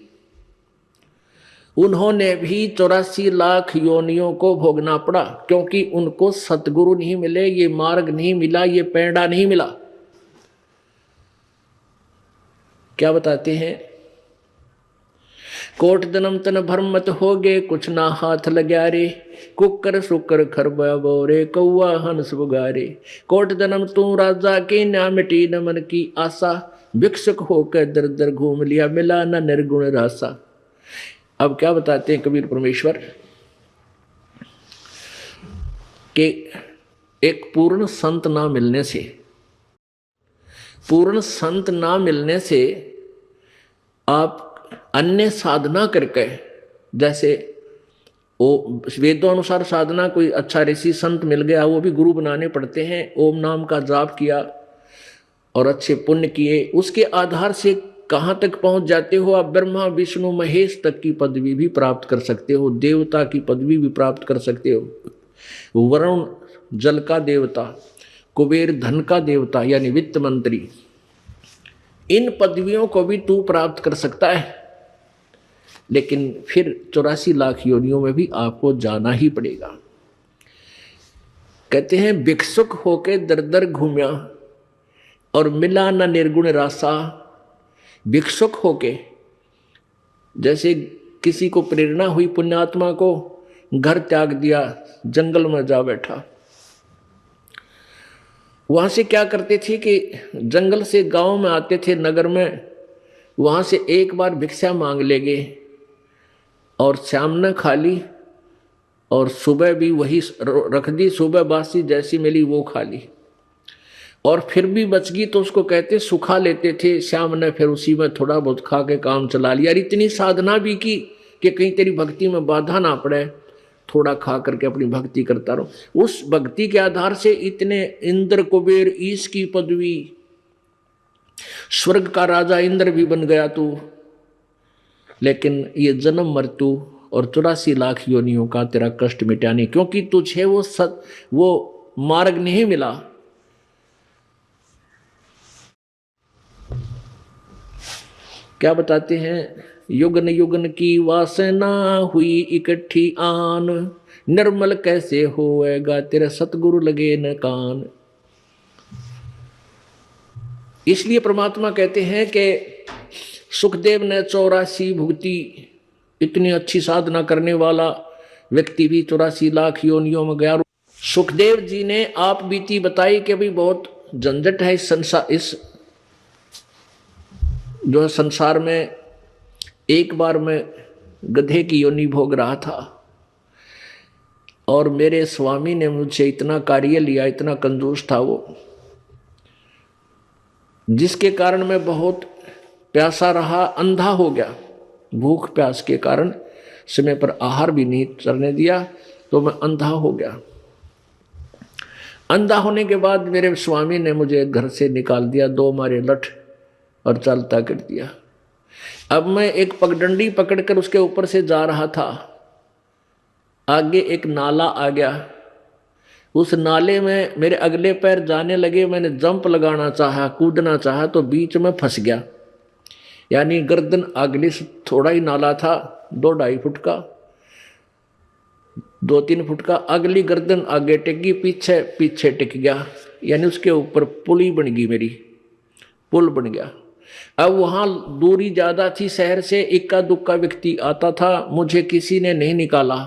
उन्होंने भी 84 लाख योनियों को भोगना पड़ा, क्योंकि उनको सतगुरु नहीं मिले, ये मार्ग नहीं मिला, ये पेंडा नहीं मिला। क्या बताते हैं, कोट जन्म तन भरम मत हो गे, कुछ ना हाथ लग्या रे, कुकर सुकर खरबा बोरे, कौआ हंस बुगारे। कोट जन्म तू राजा की, ना मिटी न मन की आशा, भिक्षुक होकर दर दर घूम लिया, मिला न निर्गुण रासा। अब क्या बताते हैं कबीर परमेश्वर कि एक पूर्ण संत ना मिलने से, पूर्ण संत ना मिलने से आप अन्य साधना करके, जैसे वो वेदों अनुसार साधना, कोई अच्छा ऋषि संत मिल गया, वो भी गुरु बनाने पड़ते हैं, ओम नाम का जाप किया और अच्छे पुण्य किए, उसके आधार से कहाँ तक पहुंच जाते हो आप, ब्रह्मा विष्णु महेश तक की पदवी भी प्राप्त कर सकते हो, देवता की पदवी भी प्राप्त कर सकते हो। वरुण जल का देवता, कुबेर धन का देवता यानी वित्त मंत्री, इन पदवियों को भी तू प्राप्त कर सकता है, लेकिन फिर 84 लाख योनियों में भी आपको जाना ही पड़ेगा। कहते हैं भिक्षुक होके दर दर घूमिया और मिला न निर्गुण रासा। भिक्षुक होके, जैसे किसी को प्रेरणा हुई पुण्यात्मा को, घर त्याग दिया, जंगल में जा बैठा। वहां से क्या करते थे कि जंगल से गांव में आते थे नगर में, वहां से एक बार भिक्षा मांग लेंगे और शाम ने खा ली और सुबह भी वही रख दी, सुबह बासी जैसी मिली वो खा ली, और फिर भी बच गई तो उसको कहते सुखा लेते थे, शाम ने फिर उसी में थोड़ा बहुत खा के काम चला लिया। इतनी साधना भी की कि कहीं तेरी भक्ति में बाधा ना पड़े, थोड़ा खा करके अपनी भक्ति करता रहो। उस भक्ति के आधार से इतने इंद्र कुबेर ईश की पदवी, स्वर्ग का राजा इंद्र भी बन गया तू, लेकिन ये जन्म मृत्यु और 84 लाख योनियों का तेरा कष्ट मिटा नहीं, क्योंकि तुझे वो मार्ग नहीं मिला। क्या बताते हैं, युगन युगन की वासना हुई इकट्ठी आन, निर्मल कैसे होएगा तेरा सतगुरु लगे न कान। इसलिए परमात्मा कहते हैं कि सुखदेव ने 84 भुगती, इतनी अच्छी साधना करने वाला व्यक्ति भी 84 लाख योनियों में गया। सुखदेव जी ने आप बीती बताई कि भी बहुत झंझट है इस संसार, इस जो संसार में। एक बार मैं गधे की योनि भोग रहा था और मेरे स्वामी ने मुझसे इतना कार्य लिया, इतना कंजूस था वो, जिसके कारण मैं बहुत प्यासा रहा, अंधा हो गया। भूख प्यास के कारण समय पर आहार भी नहीं चलने दिया तो मैं अंधा हो गया। अंधा होने के बाद मेरे स्वामी ने मुझे घर से निकाल दिया, 2 मारे लठ और चलता कर दिया। अब मैं एक पगडंडी पकड़कर उसके ऊपर से जा रहा था, आगे एक नाला आ गया, उस नाले में मेरे अगले पैर जाने लगे। मैंने जंप लगाना चाहा, कूदना चाहा तो बीच में फंस गया, यानी गर्दन अगली से थोड़ा ही नाला था, 2-2.5 फुट का, 2-3 फुट का, अगली गर्दन आगे टिक गई, पीछे पीछे टिक गया, यानी उसके ऊपर पुली बन गई, मेरी पुल बन गया। अब वहां दूरी ज्यादा थी शहर से, इक्का दुक्का व्यक्ति आता था, मुझे किसी ने नहीं निकाला,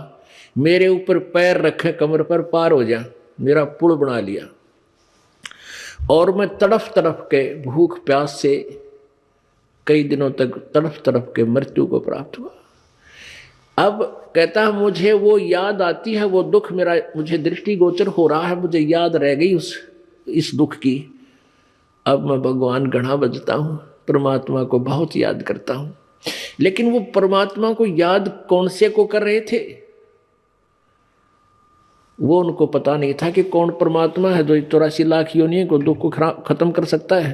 मेरे ऊपर पैर रखे कमर पर, पार हो जा, मेरा पुल बना लिया। और मैं तड़फ तड़फ के भूख प्यास से कई दिनों तक तड़फ तड़फ के मृत्यु को प्राप्त हुआ। अब कहता है मुझे वो याद आती है, वो दुख मेरा मुझे दृष्टिगोचर हो रहा है, मुझे याद रह गई इस दुख की। अब मैं भगवान गढ़ा बजता हूँ, परमात्मा को बहुत याद करता हूँ। लेकिन वो परमात्मा को याद कौन से को कर रहे थे? वो उनको पता नहीं था कि कौन परमात्मा है जो 84 लाख योनियों को दुख को खत्म कर सकता है।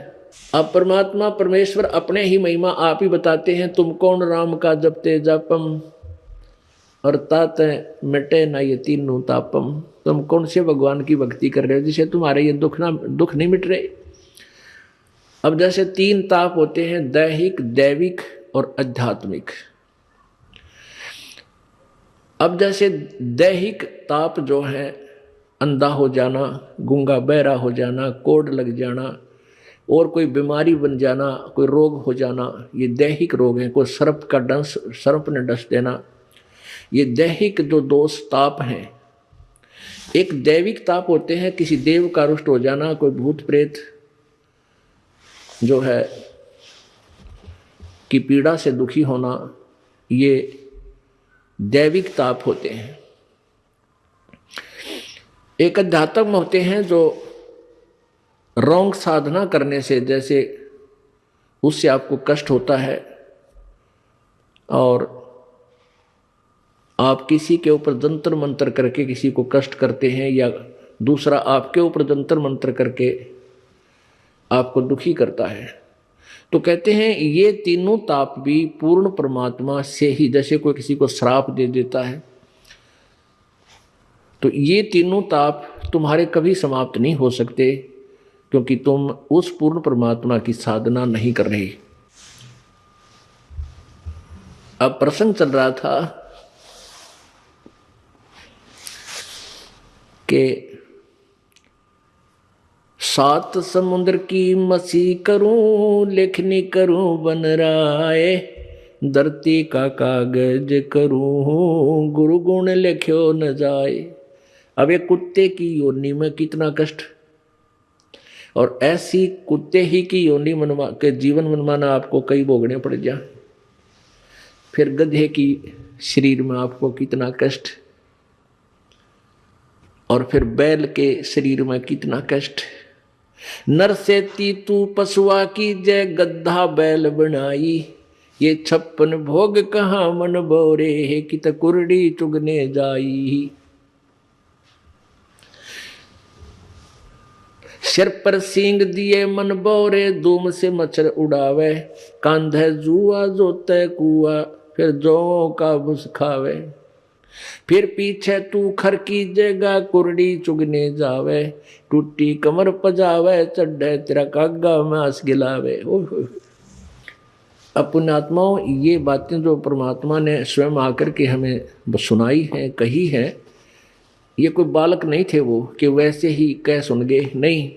अब परमात्मा परमेश्वर अपने ही महिमा आप ही बताते हैं, तुम कौन राम का जपते जापम और तात मिटे ना ये तीनों तापम। तुम कौन से भगवान की भक्ति कर रहे हो जिसे तुम्हारे ये दुख नहीं मिट रहे। अब जैसे 3 ताप होते हैं, दैहिक, दैविक और आध्यात्मिक। अब जैसे दैहिक ताप जो है, अंधा हो जाना, गूंगा बहरा हो जाना, कोढ़ लग जाना और कोई बीमारी बन जाना, कोई रोग हो जाना, ये दैहिक रोग है। कोई सर्प ने डस देना, ये दैहिक जो दोष ताप हैं। एक दैविक ताप होते हैं, किसी देव का रुष्ट हो जाना, कोई भूत प्रेत जो है की पीड़ा से दुखी होना, ये दैविक ताप होते हैं। एक अध्यात्म होते हैं जो रॉन्ग साधना करने से, जैसे उससे आपको कष्ट होता है और आप किसी के ऊपर जंतर मंत्र करके किसी को कष्ट करते हैं, या दूसरा आपके ऊपर जंतर मंत्र करके आपको दुखी करता है, तो कहते हैं ये तीनों ताप भी पूर्ण परमात्मा से ही, जैसे कोई किसी को श्राप दे देता है, तो ये तीनों ताप तुम्हारे कभी समाप्त नहीं हो सकते, क्योंकि तुम उस पूर्ण परमात्मा की साधना नहीं कर रहे। अब प्रसंग चल रहा था कि 7 समुद्र की मसी करूं, लेखनी करूं बन राय, धरती का कागज करूं, गुरु गुण लिख्यो न जाए। अब एक कुत्ते की योनि में कितना कष्ट, और ऐसी कुत्ते ही की योनि के जीवन मनमाना आपको कई भोगने पड़ जाए। फिर गधे की शरीर में आपको कितना कष्ट, और फिर बैल के शरीर में कितना कष्ट। नर से तू पशुआ की जय, गद्धा बैल बनाई, ये 56 भोग कहाँ मन बोरे है, कि कुरडी चुगने जाई। सिर पर सींग दिए मन बोरे, धूम से मच्छर उड़ावे, कांधे जुआ जोते कुआ, फिर जौ का भुस खावे। फिर पीछे तू खर की जगह, कुरडी चुगने जावे, टूटी कमर पजावे, चढ़े तेरा कागा मांस गिलावे। अपने आत्माओं, ये बातें जो परमात्मा ने स्वयं आकर के हमें सुनाई है, कही है, ये कोई बालक नहीं थे वो कि वैसे ही कह सुन गए, नहीं,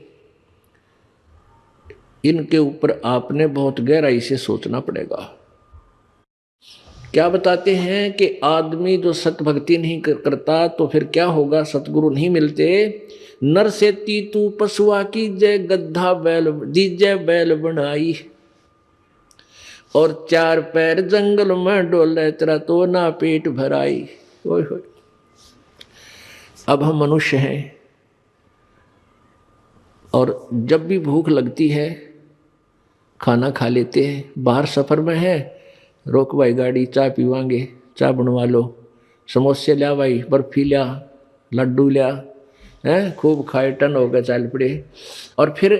इनके ऊपर आपने बहुत गहराई से सोचना पड़ेगा। क्या बताते हैं कि आदमी जो सत भक्ति नहीं करता तो फिर क्या होगा, सतगुरु नहीं मिलते। नर से तू पशुआ की जय, गद्धा बैल दीजय बैल बनाई, और 4 पैर जंगल में डोले, तेरा तो ना पेट भराई। ओए होए, अब हम मनुष्य हैं और जब भी भूख लगती है खाना खा लेते हैं। बाहर सफ़र में है, रोक भाई गाड़ी, चाय पीवांगे, चाय बनवा लो, समोसे लिया भाई, बर्फी लिया, लड्डू लिया, हैं, खूब खाए, टन हो गए, चल पड़े। और फिर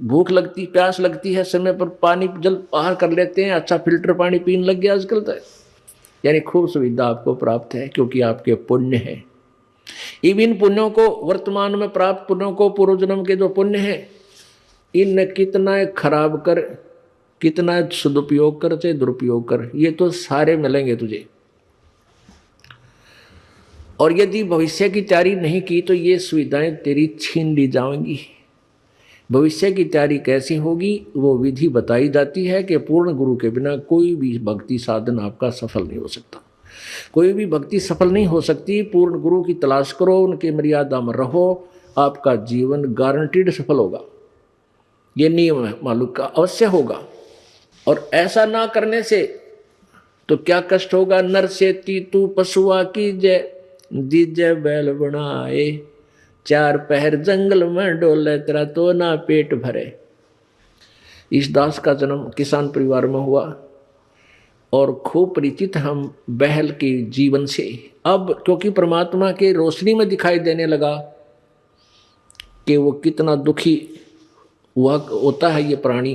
भूख लगती, प्यास लगती है, समय पर पानी जल बाहर कर लेते हैं, अच्छा फिल्टर पानी पीने लग गया आजकल तो। यानी खूब सुविधा आपको प्राप्त है, क्योंकि आपके पुण्य है। इन पुण्यों को, वर्तमान में प्राप्त पुण्यों को, पूर्व जन्म के जो पुण्य है, इन कितना खराब कर, कितना सदुपयोग कर चाहे दुरुपयोग कर, ये तो सारे मिलेंगे तुझे। और यदि भविष्य की तैयारी नहीं की तो ये सुविधाएं तेरी छीन ली जाएंगी। भविष्य की तैयारी कैसी होगी, वो विधि बताई जाती है कि पूर्ण गुरु के बिना कोई भी भक्ति साधन आपका सफल नहीं हो सकता। कोई भी भक्ति सफल नहीं हो सकती। पूर्ण गुरु की तलाश करो, उनके मर्यादा में रहो, आपका जीवन गारंटीड सफल होगा। ये नियम है, मालूम का अवश्य होगा। और ऐसा ना करने से तो क्या कष्ट होगा। नर से तू पशुआ की जय, दीजय बैल बनाए, 4 पहर जंगल में डोले, तेरा तो ना पेट भरे। इस दास का जन्म किसान परिवार में हुआ और खूब परिचित हम बैल के जीवन से। अब क्योंकि परमात्मा के रोशनी में दिखाई देने लगा कि वो कितना दुखी हुआ होता है ये प्राणी।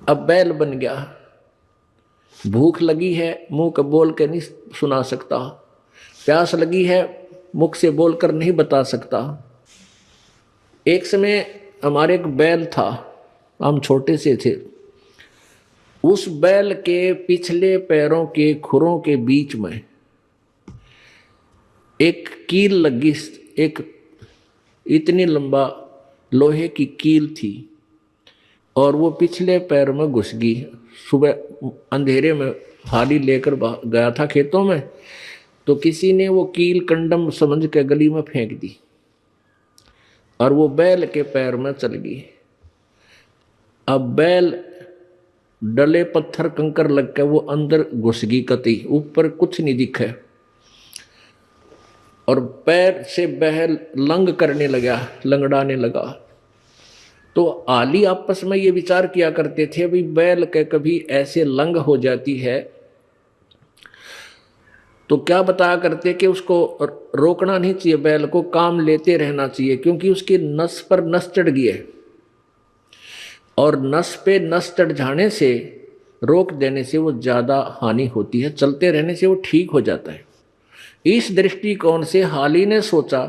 अब बैल बन गया, भूख लगी है मुंह का बोल के नहीं सुना सकता, प्यास लगी है मुख से बोलकर नहीं बता सकता। एक समय हमारे एक बैल था, हम छोटे से थे। उस बैल के पिछले पैरों के खुरों के बीच में एक कील लगी, एक इतनी लंबा लोहे की कील थी और वो पिछले पैर में घुस गई। सुबह अंधेरे में हाली लेकर गया था खेतों में, तो किसी ने वो कील कंडम समझ के गली में फेंक दी और वो बैल के पैर में चल गई। अब बैल डले पत्थर कंकर लग के वो अंदर घुस गई, कतई ऊपर कुछ नहीं दिखे और पैर से बैल लंग करने लगा, लंगड़ाने लगा। तो आली आपस में ये विचार किया करते थे, भाई बैल के कभी ऐसे लंग हो जाती है तो क्या बताया करते कि उसको रोकना नहीं चाहिए, बैल को काम लेते रहना चाहिए, क्योंकि उसकी नस पर नस चढ़ गई है और नस पे नस चढ़ जाने से, रोक देने से वो ज़्यादा हानि होती है, चलते रहने से वो ठीक हो जाता है। इस दृष्टिकोण से हाली ने सोचा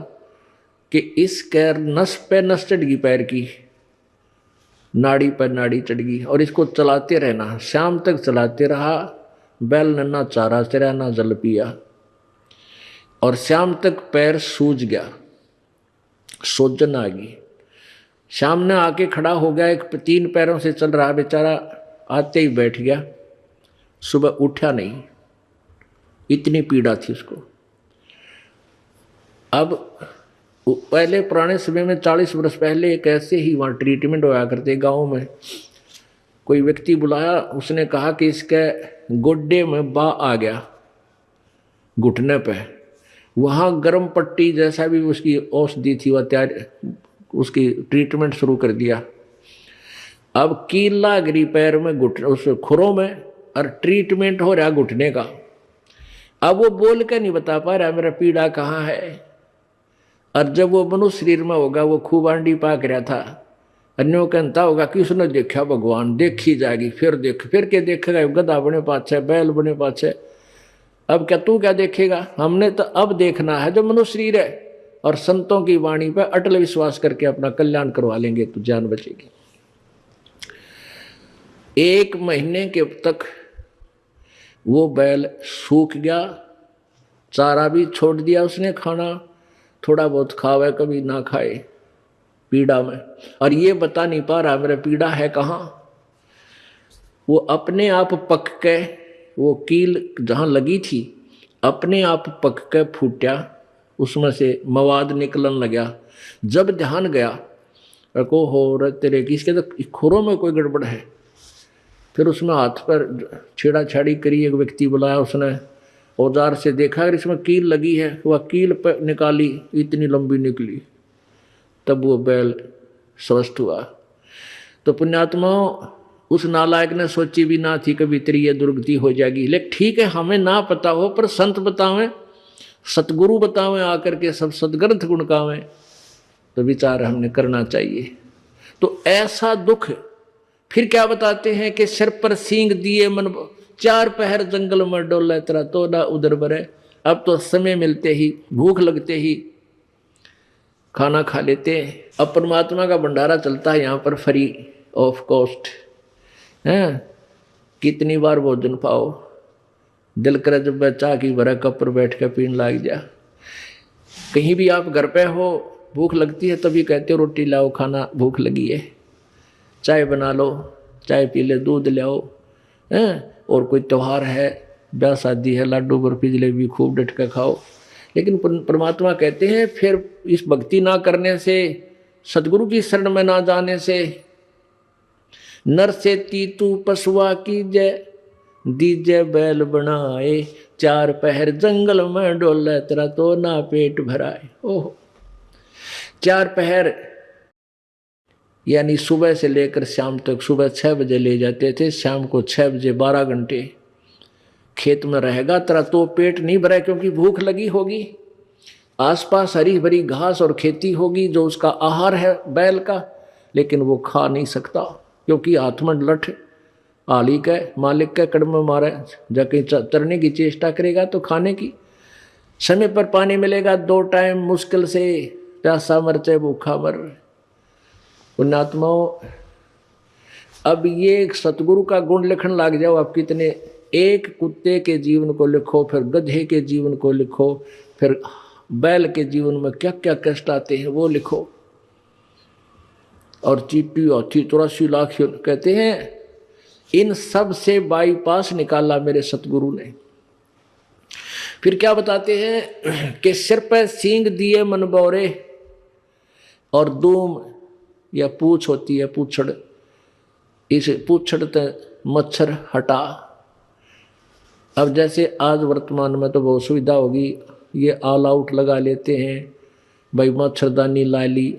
कि इस कैर नस पे नस चढ़ गई, पैर की नाड़ी पर नाड़ी चढ़ गई और इसको चलाते रहना। शाम तक चलाते रहा, बैल ने ना चारा चरा ना जल पिया और शाम तक पैर सूज गया, सोजन आ गई। सामने आके खड़ा हो गया, एक 3 पैरों से चल रहा बेचारा, आते ही बैठ गया, सुबह उठा नहीं, इतनी पीड़ा थी उसको। अब पहले पुराने समय में 40 वर्ष पहले एक ऐसे ही वहाँ ट्रीटमेंट होया करते गाँव में। कोई व्यक्ति बुलाया, उसने कहा कि इसके गोड्डे में बा आ गया घुटने पे, वहाँ गर्म पट्टी जैसा भी उसकी औषधि थी वह तैयार, उसकी ट्रीटमेंट शुरू कर दिया। अब कीला गिरी पैर में, घुटने उस खुरों में, और ट्रीटमेंट हो रहा घुटने का। अब वो बोल के नहीं बता पा रहा मेरा पीड़ा कहाँ है। और जब वो मनुष्य शरीर में होगा वो खूब आंडी पाक रहा था, अन्यों कहता होगा कि उसने देखा भगवान, देखी जाएगी, फिर देख, फिर के देखेगा, गधा बने पाछे, बैल बने पाछे। अब क्या तू क्या देखेगा, हमने तो अब देखना है जो मनुष्य शरीर है, और संतों की वाणी पर अटल विश्वास करके अपना कल्याण करवा लेंगे तो जान बचेगी। 1 महीने के तक वो बैल सूख गया, चारा भी छोड़ दिया उसने, खाना थोड़ा बहुत खावे कभी ना खाए, पीड़ा में। और ये बता नहीं पा रहा मेरा पीड़ा है कहाँ। वो अपने आप पक के, वो कील जहाँ लगी थी अपने आप पक के फूटा, उसमें से मवाद निकलन लगा। जब ध्यान गया को हो तेरे की, इसके तो खुरों में कोई गड़बड़ है। फिर उसमें हाथ पर छेड़ा छाड़ी करी, एक व्यक्ति बुलाया, उसने औजार से देखा अगर इसमें कील लगी है, वह कील पर निकाली, इतनी लंबी निकली, तब वो बैल स्वस्थ हुआ। तो पुण्यात्माओं, उस नालायक ने सोची भी ना थी कभी तेरी ये दुर्गति हो जाएगी। लेकिन ठीक है, हमें ना पता हो पर संत बतावें, सतगुरु बतावें आकर के, सब सदग्रंथ गुणकावें, तो विचार हमने करना चाहिए। तो ऐसा दुख फिर क्या बताते हैं कि सिर पर सींग दिए मन, 4 पहर जंगल में डोले तेरा तो ना उधर बरे। अब तो समय मिलते ही, भूख लगते ही खाना खा लेते हैं। अब परमात्मा का भंडारा चलता है यहाँ पर फ्री ऑफ कॉस्ट है, कितनी बार भोजन पाओ, दिल करे जब चाह की भरा कप पर बैठ कर पीने लग जा। कहीं भी आप घर पे हो, भूख लगती है तभी कहते हो रोटी लाओ, खाना भूख लगी है, चाय बना लो, चाय पी ले, दूध ले आओ हैं। और कोई त्यौहार है, ब्याह शादी है, लाडू बर्फी जलेबी खूब डट कर खाओ। लेकिन परमात्मा कहते हैं फिर इस भक्ति ना करने से, सदगुरु की शरण में ना जाने से, नर से तीतू पशुआ की जय, दीजे बैल बनाए, 4 पहर जंगल में डोले तेरा तो ना पेट भराए। ओह, 4 पहर यानी सुबह से लेकर शाम तक, सुबह 6 बजे ले जाते थे, शाम को 6 बजे 12 घंटे खेत में रहेगा, तेरा तो पेट नहीं भरा क्योंकि भूख लगी होगी। आसपास हरी भरी घास और खेती होगी जो उसका आहार है बैल का, लेकिन वो खा नहीं सकता क्योंकि हाथ में लठ आली का मालिक का कड़म मारे, जाके चरने की चेष्टा करेगा तो खाने की। समय पर पानी मिलेगा 2 टाइम, मुश्किल से प्यासा मर चाहे भूखा मर। पुण्यात्माओं, अब ये सतगुरु का गुण लिखण लग जाओ आप कितने, एक कुत्ते के जीवन को लिखो, फिर गधे के जीवन को लिखो, फिर बैल के जीवन में क्या क्या कष्ट आते हैं वो लिखो। और चीटी हाथी 83 लाख कहते हैं, इन सब से बाईपास निकाला मेरे सतगुरु ने। फिर क्या बताते हैं कि सिर पर सींग दिए मन बौरे, और दूम या पूछ होती है पूछड़, इस पूछड़ ते मच्छर हटा। अब जैसे आज वर्तमान में तो बहुत सुविधा होगी, ये ऑल आउट लगा लेते हैं भाई, मच्छरदानी ला ली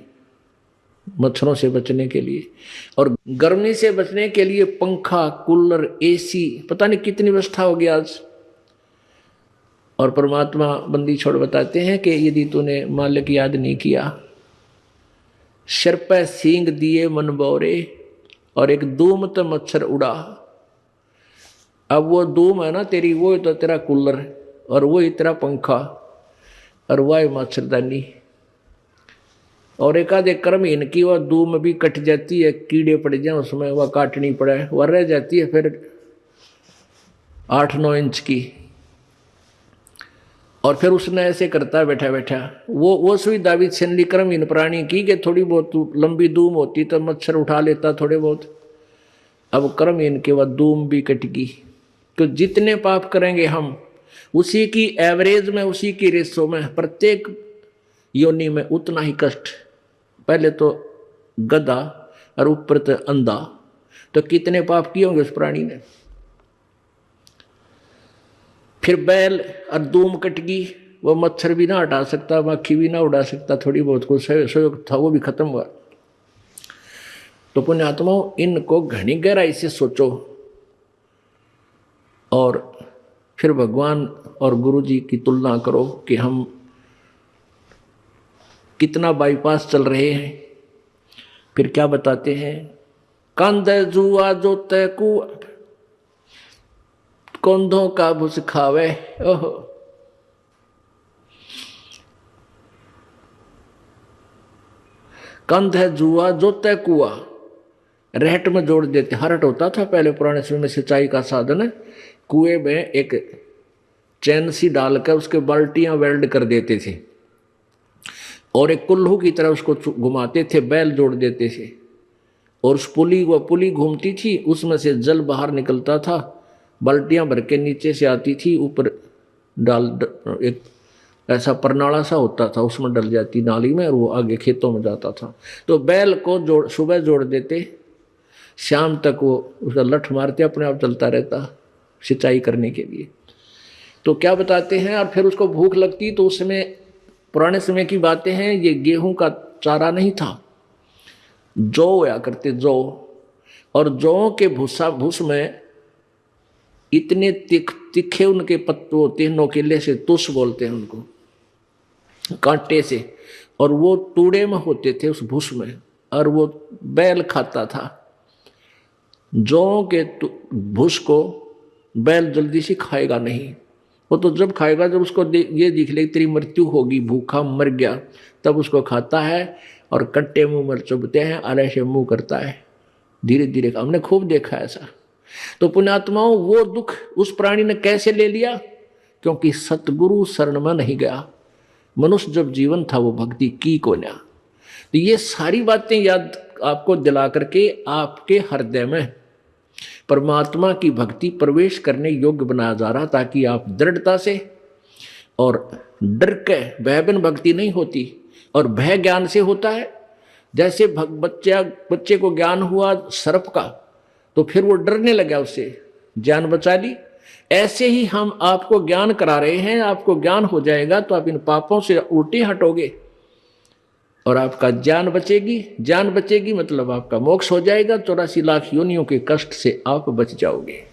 मच्छरों से बचने के लिए, और गर्मी से बचने के लिए पंखा, कूलर, एसी, पता नहीं कितनी व्यवस्था होगी आज। और परमात्मा बंदी छोड़ बताते हैं कि यदि तूने मालिक याद नहीं किया, सिर पे सींग दिए मन बौरे, और एक धूम तो मच्छर उड़ा। अब वो धूम है ना तेरी, वो तो तेरा कूलर, और वो ही तेरा पंखा, और वह मच्छरदानी। और एक आधे कर्म इनकी वह धूम भी कट जाती है, कीड़े पड़ जाए उसमें, वह काटनी पड़े, वह रह जाती है फिर 8-9 इंच की। और फिर उसने ऐसे करता बैठा बैठा, वो सुविधा भी छीन क्रम इन प्राणी की कि थोड़ी बहुत लंबी धूम होती तो मच्छर उठा लेता थोड़े बहुत। अब कर्म इनके बाद धूम भी कटगी। तो जितने पाप करेंगे हम, उसी की एवरेज में, उसी की रेसो में, प्रत्येक योनि में उतना ही कष्ट। पहले तो गधा और ऊपर तो अंधा, तो कितने पाप किए होंगे उस प्राणी ने। फिर बैल और धूम कटगी, वो मच्छर भी ना हटा सकता, मक्खी भी ना उड़ा सकता, थोड़ी बहुत कुछ सहयोग था वो भी खत्म हुआ। तो पुण्यात्माओं, इनको घनी गहराई से सोचो और फिर भगवान और गुरु जी की तुलना करो कि हम कितना बाईपास चल रहे हैं। फिर क्या बताते हैं, कंध जुआ जो तैकू कंधों का भुस खावे। ओहो, कंध है जुआ जो तय कुआ, रहट में जोड़ देते। हरट होता था पहले पुराने समय में सिंचाई का साधन, कुएं में एक चैन सी डालकर उसके बाल्टियां वेल्ड कर देते थे और एक कुल्लू की तरह उसको घुमाते थे, बैल जोड़ देते थे और उस पुली घूमती थी, उसमें से जल बाहर निकलता था, बाल्टियां भर के नीचे से आती थी, ऊपर डाल एक ऐसा परनाला सा होता था, उसमें डल जाती नाली में और वो आगे खेतों में जाता था। तो बैल को सुबह जोड़ देते, शाम तक वो उसका लठ मारते, अपने आप चलता रहता सिंचाई करने के लिए। तो क्या बताते हैं, और फिर उसको भूख लगती तो उसमें, पुराने समय की बातें हैं, ये गेहूं का चारा नहीं था, जौ होया करते जौ, और जौ के भूस में इतने तिखे उनके पत्ते होते हैं, नोकीले से, तुस बोलते हैं उनको, कांटे से, और वो तूड़े में होते थे उस भूस में, और वो बैल खाता था। जौ के भूस को बैल जल्दी से खाएगा नहीं, वो तो जब खाएगा जब उसको ये दिख ले तेरी मृत्यु होगी, भूखा मर गया, तब उसको खाता है और कट्टे मुंह में चुभते हैं, आले से मुंह करता है, धीरे धीरे। हमने खूब देखा ऐसा। तो पुण्यात्माओं, वो दुख उस प्राणी ने कैसे ले लिया? क्योंकि सतगुरु शरण में नहीं गया। मनुष्य जब जीवन था वो भक्ति की को ना। तो ये सारी बातें याद आपको दिला करके आपके हृदय में परमात्मा की भक्ति प्रवेश करने योग्य बनाया जा रहा, ताकि आप दृढ़ता से, और डर के भय बिन भक्ति नहीं होती, और भय ज्ञान से होता है। जैसे बच्चे को ज्ञान हुआ सर्प का, तो फिर वो डरने लगा, उससे जान बचा ली। ऐसे ही हम आपको ज्ञान करा रहे हैं, आपको ज्ञान हो जाएगा तो आप इन पापों से उल्टे हटोगे। और आपका जान बचेगी। जान बचेगी मतलब आपका मोक्ष हो जाएगा, 84 लाख योनियों के कष्ट से आप बच जाओगे।